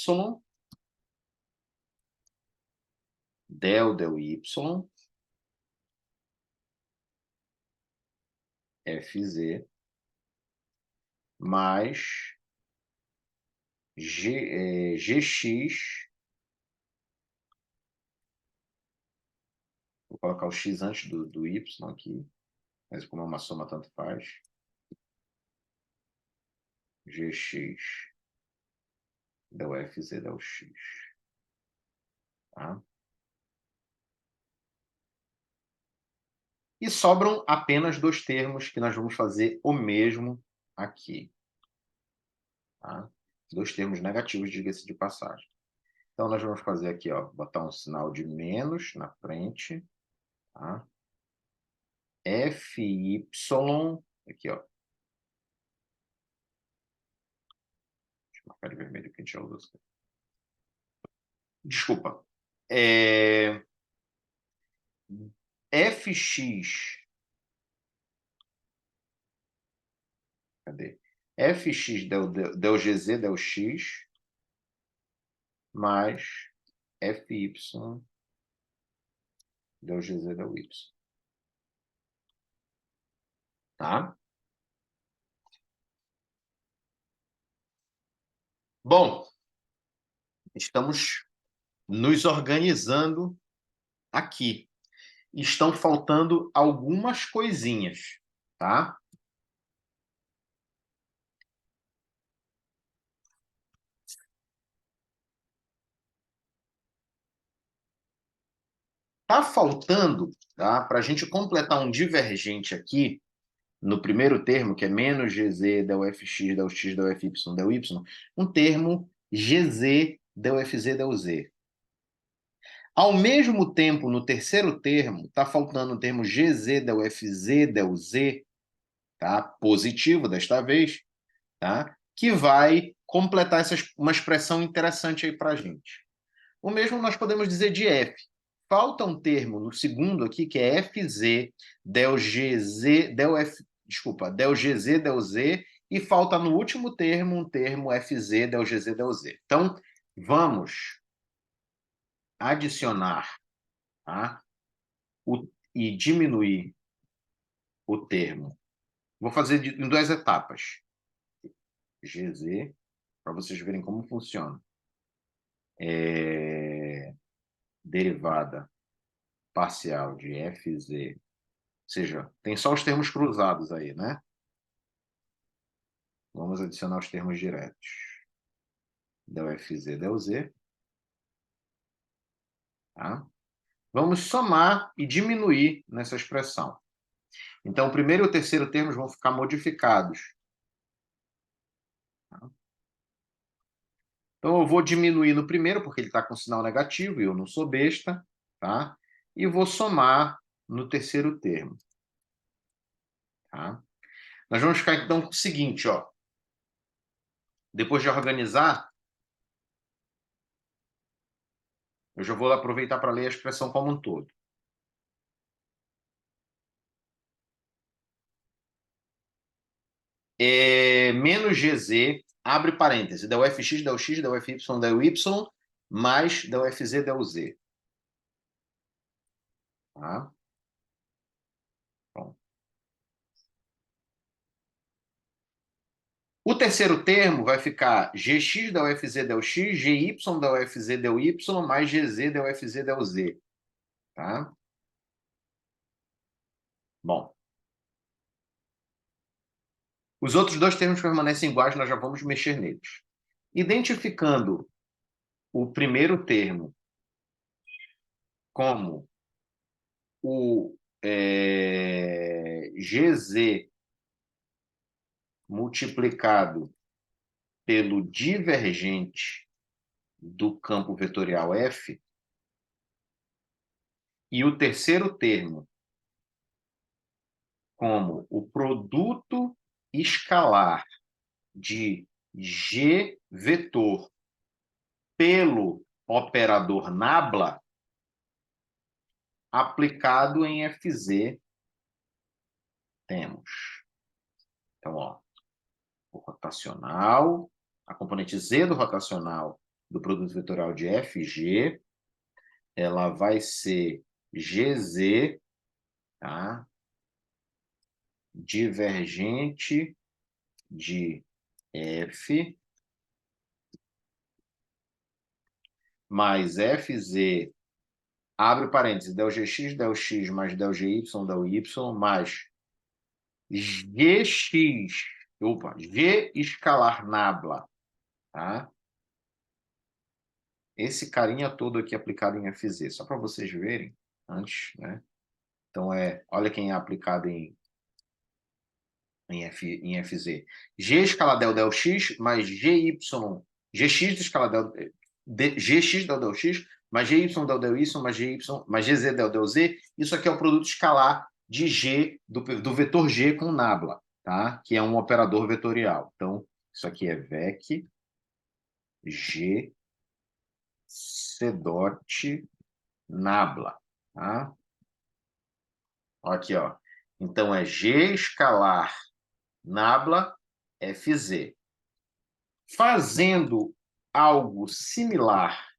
del y, fz, mais gx, vou colocar o x antes do y aqui, mas como é uma soma, tanto faz, gx del fz del x. Tá? E sobram apenas dois termos que nós vamos fazer o mesmo aqui. Tá? Dois termos negativos, diga-se de passagem. Então, nós vamos fazer aqui, ó, botar um sinal de menos na frente. Tá? Fy, aqui, ó. Deixa eu marcar de vermelho que a gente já usou. Desculpa. Fx. Cadê? Fx del gz del x mais Fy del gz del y. Tá? Bom, estamos nos organizando aqui. Estão faltando algumas coisinhas, tá? Tá faltando, tá? Para a gente completar um divergente aqui, no primeiro termo, que é menos gz del fx del x del fy del y, um termo gz del fz del z. Ao mesmo tempo, no terceiro termo, está faltando o termo gz del fz del z, tá? Positivo desta vez, tá? Que vai completar uma expressão interessante aí para a gente. O mesmo nós podemos dizer de f. Falta um termo no segundo aqui, que é fz del gz, del gz del z, e falta no último termo um termo fz del gz del z. Então, vamos adicionar, tá? E diminuir o termo. Vou fazer em duas etapas. GZ, para vocês verem como funciona. Derivada parcial de FZ, ou seja, tem só os termos cruzados aí, né? Vamos adicionar os termos diretos. Del FZ, del Z. Tá? Vamos somar e diminuir nessa expressão. Então, o primeiro e o terceiro termos vão ficar modificados. Tá? Então, eu vou diminuir no primeiro, porque ele está com sinal negativo e eu não sou besta. Tá? E vou somar no terceiro termo. Tá? Nós vamos ficar, então, com o seguinte, ó. Depois de organizar, eu já vou aproveitar para ler a expressão como um todo. Menos GZ, abre parêntese, del FX, del X, del FY, del Y, mais del FZ, del Z. Tá? Bom. O terceiro termo vai ficar GX del FZ, del X, GY del FZ, del Y, mais GZ del FZ, del Z. Tá? Bom. Os outros dois termos permanecem iguais, nós já vamos mexer neles. Identificando o primeiro termo como o GZ multiplicado pelo divergente do campo vetorial F, e o terceiro termo como o produto escalar de G vetor pelo operador nabla aplicado em FZ, temos. Então, ó, o rotacional, a componente Z do rotacional do produto vetorial de FG, ela vai ser GZ, tá? Divergente de F mais FZ, abre parênteses, del Gx, del X mais del Gy, del Y, mais Gx, G escalar nabla, tá? Esse carinha todo aqui aplicado em FZ, só para vocês verem antes, né? Então, olha quem é aplicado em FZ. G escalar del X mais GY, Gx escalar Gx del X mais GY del Y mais GY mais GZ del Z. Isso aqui é o produto escalar de G, do vetor G com nabla, tá? Que é um operador vetorial. Então, isso aqui é VEC G C dot nabla, tá? Aqui, ó. Então, é G escalar nabla FZ. Fazendo algo similar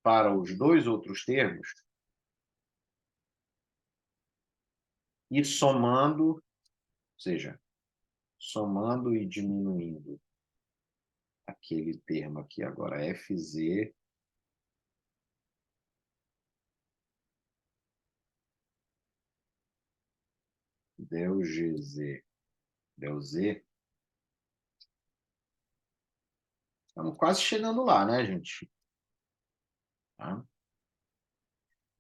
para os dois outros termos e somando, ou seja, somando e diminuindo aquele termo aqui agora, FZ del GZ del Z. Estamos quase chegando lá, né, gente? Tá?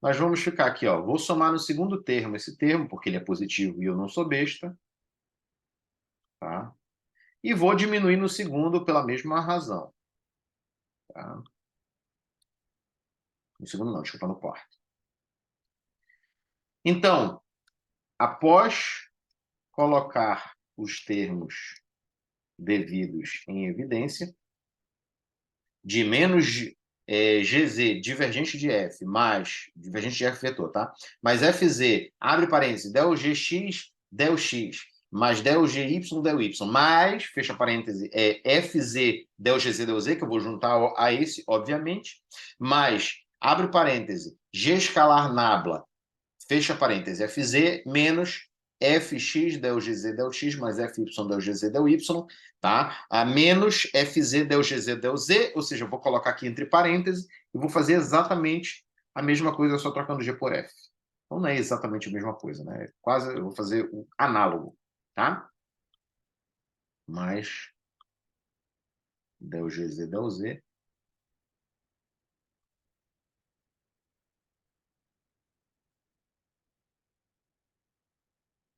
Nós vamos ficar aqui, ó. Vou somar no segundo termo esse termo, porque ele é positivo e eu não sou besta. Tá? E vou diminuir no segundo pela mesma razão. Tá? No segundo não, desculpa, no quarto. Então, após colocar os termos devidos em evidência, de menos GZ, divergente de F, mais, divergente de F vetor, tá? Mais FZ, abre parênteses, del GX, del X, mais del GY, del Y, mais, fecha parêntese, FZ, del GZ, del Z, que eu vou juntar a esse, obviamente, mais, abre parêntese, G escalar nabla, fecha parêntese, FZ, menos Fx del GZ del X mais Fy del GZ del Y, tá? A menos Fz del GZ del Z, ou seja, eu vou colocar aqui entre parênteses e vou fazer exatamente a mesma coisa, só trocando G por F. Então não é exatamente a mesma coisa, né? Quase eu vou fazer o análogo, tá? Mais del GZ del Z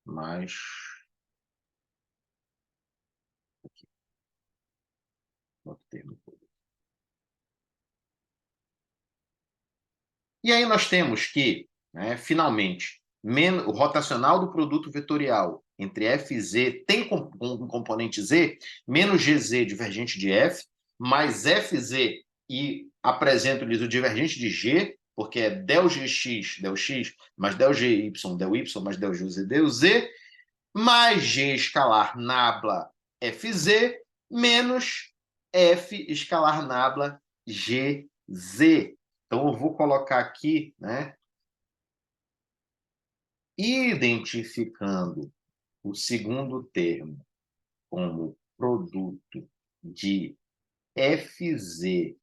mais aqui, outro termo. E aí nós temos que, né, finalmente, o rotacional do produto vetorial entre FZ tem um componente Z, menos GZ divergente de F, mais FZ e apresento-lhes o divergente de G, porque é del Gx, del X, mais del Gy, del Y, mais del GZ, del Z, mais G escalar nabla FZ, menos F escalar nabla GZ. Então, eu vou colocar aqui, né, identificando o segundo termo como produto de FZ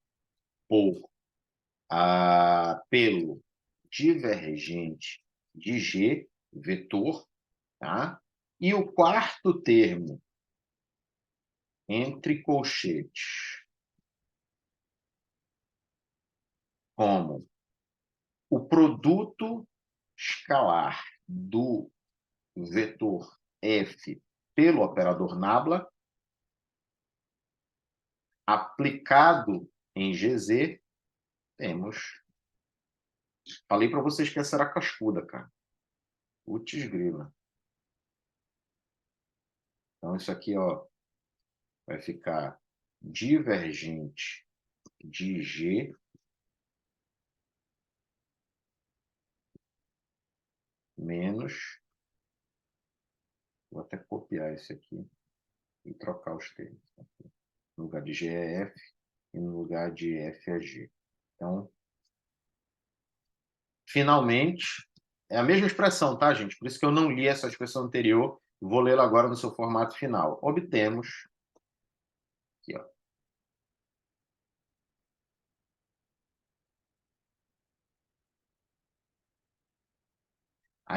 pelo divergente de G, vetor, tá? E o quarto termo, entre colchetes, como o produto escalar do vetor f pelo operador nabla, aplicado em GZ, temos... Falei para vocês que essa era cascuda, cara. Putz grila. Então, isso aqui, ó, vai ficar divergente de G menos... Vou até copiar esse aqui e trocar os termos. No lugar de G é F e no lugar de F é G. Então, finalmente, é a mesma expressão, tá, gente? Por isso que eu não li essa expressão anterior, vou lê-la agora no seu formato final. Obtemos, aqui, ó,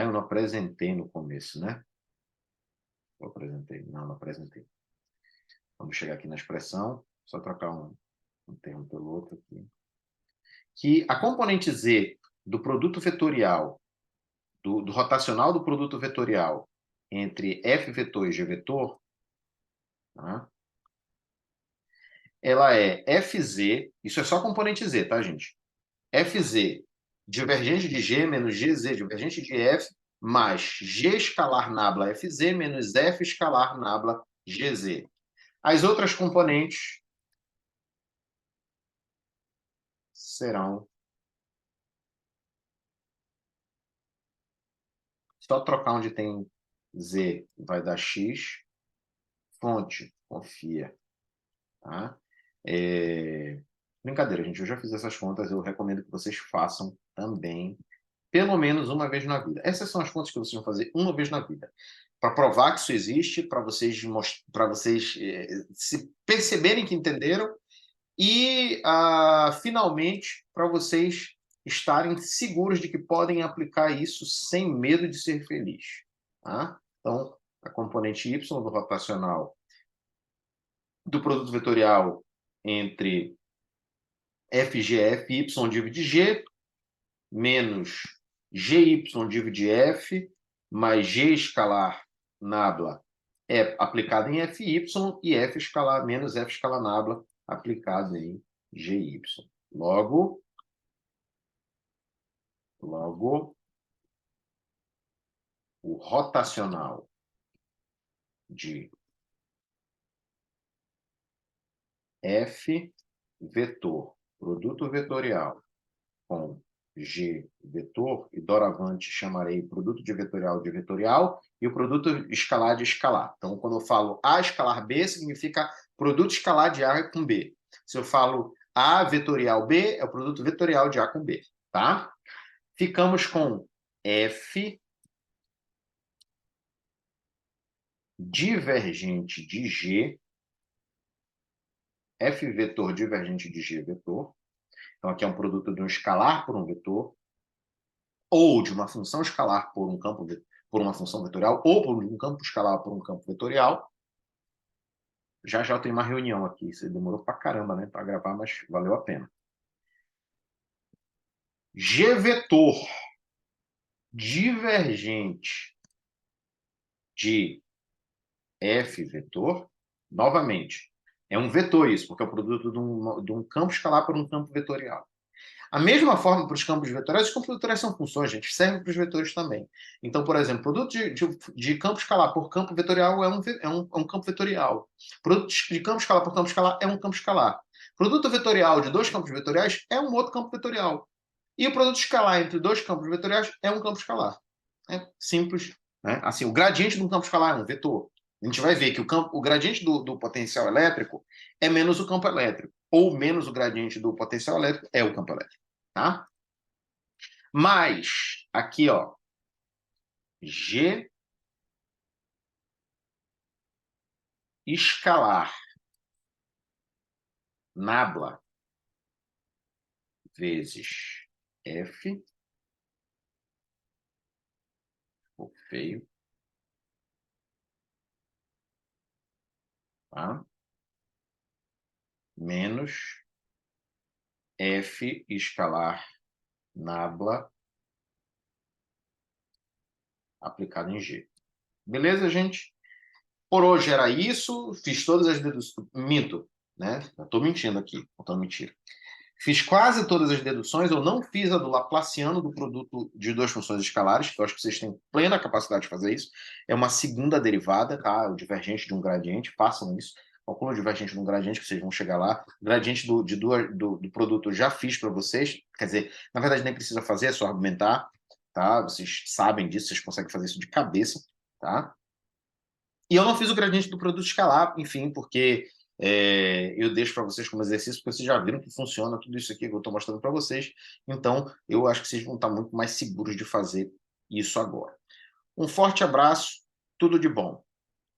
eu não apresentei no começo, né? Eu apresentei. Não apresentei. Vamos chegar aqui na expressão, só trocar um termo pelo outro aqui. Que a componente Z do produto vetorial, do rotacional do produto vetorial entre F vetor e G vetor, tá? Ela é Fz, isso é só componente Z, tá, gente? Fz divergente de G menos Gz divergente de F mais G escalar nabla Fz menos F escalar nabla Gz. As outras componentes serão... Só trocar onde tem Z vai dar X. Fonte, confia. Tá? Brincadeira, gente. Eu já fiz essas contas, eu recomendo que vocês façam também, pelo menos uma vez na vida. Essas são as contas que vocês vão fazer uma vez na vida. Para provar que isso existe, para vocês se perceberem que entenderam e, finalmente, para vocês estarem seguros de que podem aplicar isso sem medo de ser feliz. Tá? Então, a componente Y do rotacional do produto vetorial entre FGF, Y divide G, menos GY divide F, mais G escalar nabla é aplicado em FY e F escalar menos F escalar nabla aplicado em GY. Logo, o rotacional de F vetor, produto vetorial, com G vetor, e doravante chamarei produto de vetorial e o produto escalar de escalar. Então, quando eu falo A escalar B, significa produto escalar de A com B. Se eu falo A vetorial B, é o produto vetorial de A com B, tá? Ficamos com F divergente de G, F vetor divergente de G vetor. Então, aqui é um produto de um escalar por um vetor, ou de uma função escalar por um campo, por uma função vetorial, ou por um campo escalar por um campo vetorial. Já já eu tenho uma reunião aqui. Isso demorou pra caramba, né, para gravar, mas valeu a pena. G vetor divergente de F vetor, novamente, é um vetor isso, porque é o produto de um campo escalar por um campo vetorial. A mesma forma para os campos vetoriais, os campos vetoriais são funções, gente, servem para os vetores também. Então, por exemplo, produto de campo escalar por campo vetorial é um campo vetorial. Produto de campo escalar por campo escalar é um campo escalar. Produto vetorial de dois campos vetoriais é um outro campo vetorial. E o produto escalar entre dois campos vetoriais é um campo escalar. É simples. Né? Assim, o gradiente de um campo escalar é um vetor. A gente vai ver que o gradiente do potencial elétrico é menos o campo elétrico, ou menos o gradiente do potencial elétrico é o campo elétrico. Tá? Mas, aqui, ó, G escalar nabla vezes F, ficou feio, tá? Menos F escalar nabla aplicado em G. Beleza, gente? Por hoje era isso. Fiz todas as deduções. Minto, né? Eu estou mentindo aqui, contando mentira. Fiz quase todas as deduções. Eu não fiz a do Laplaciano do produto de duas funções escalares, que eu acho que vocês têm plena capacidade de fazer isso. É uma segunda derivada, tá? O divergente de um gradiente. Façam isso. Calcula o divergente de um gradiente, que vocês vão chegar lá. O gradiente do produto eu já fiz para vocês. Quer dizer, na verdade, nem precisa fazer, é só argumentar. Tá? Vocês sabem disso, vocês conseguem fazer isso de cabeça. Tá? E eu não fiz o gradiente do produto escalar, enfim, porque eu deixo para vocês como exercício, porque vocês já viram que funciona tudo isso aqui que eu estou mostrando para vocês. Então, eu acho que vocês vão estar muito mais seguros de fazer isso agora. Um forte abraço, tudo de bom.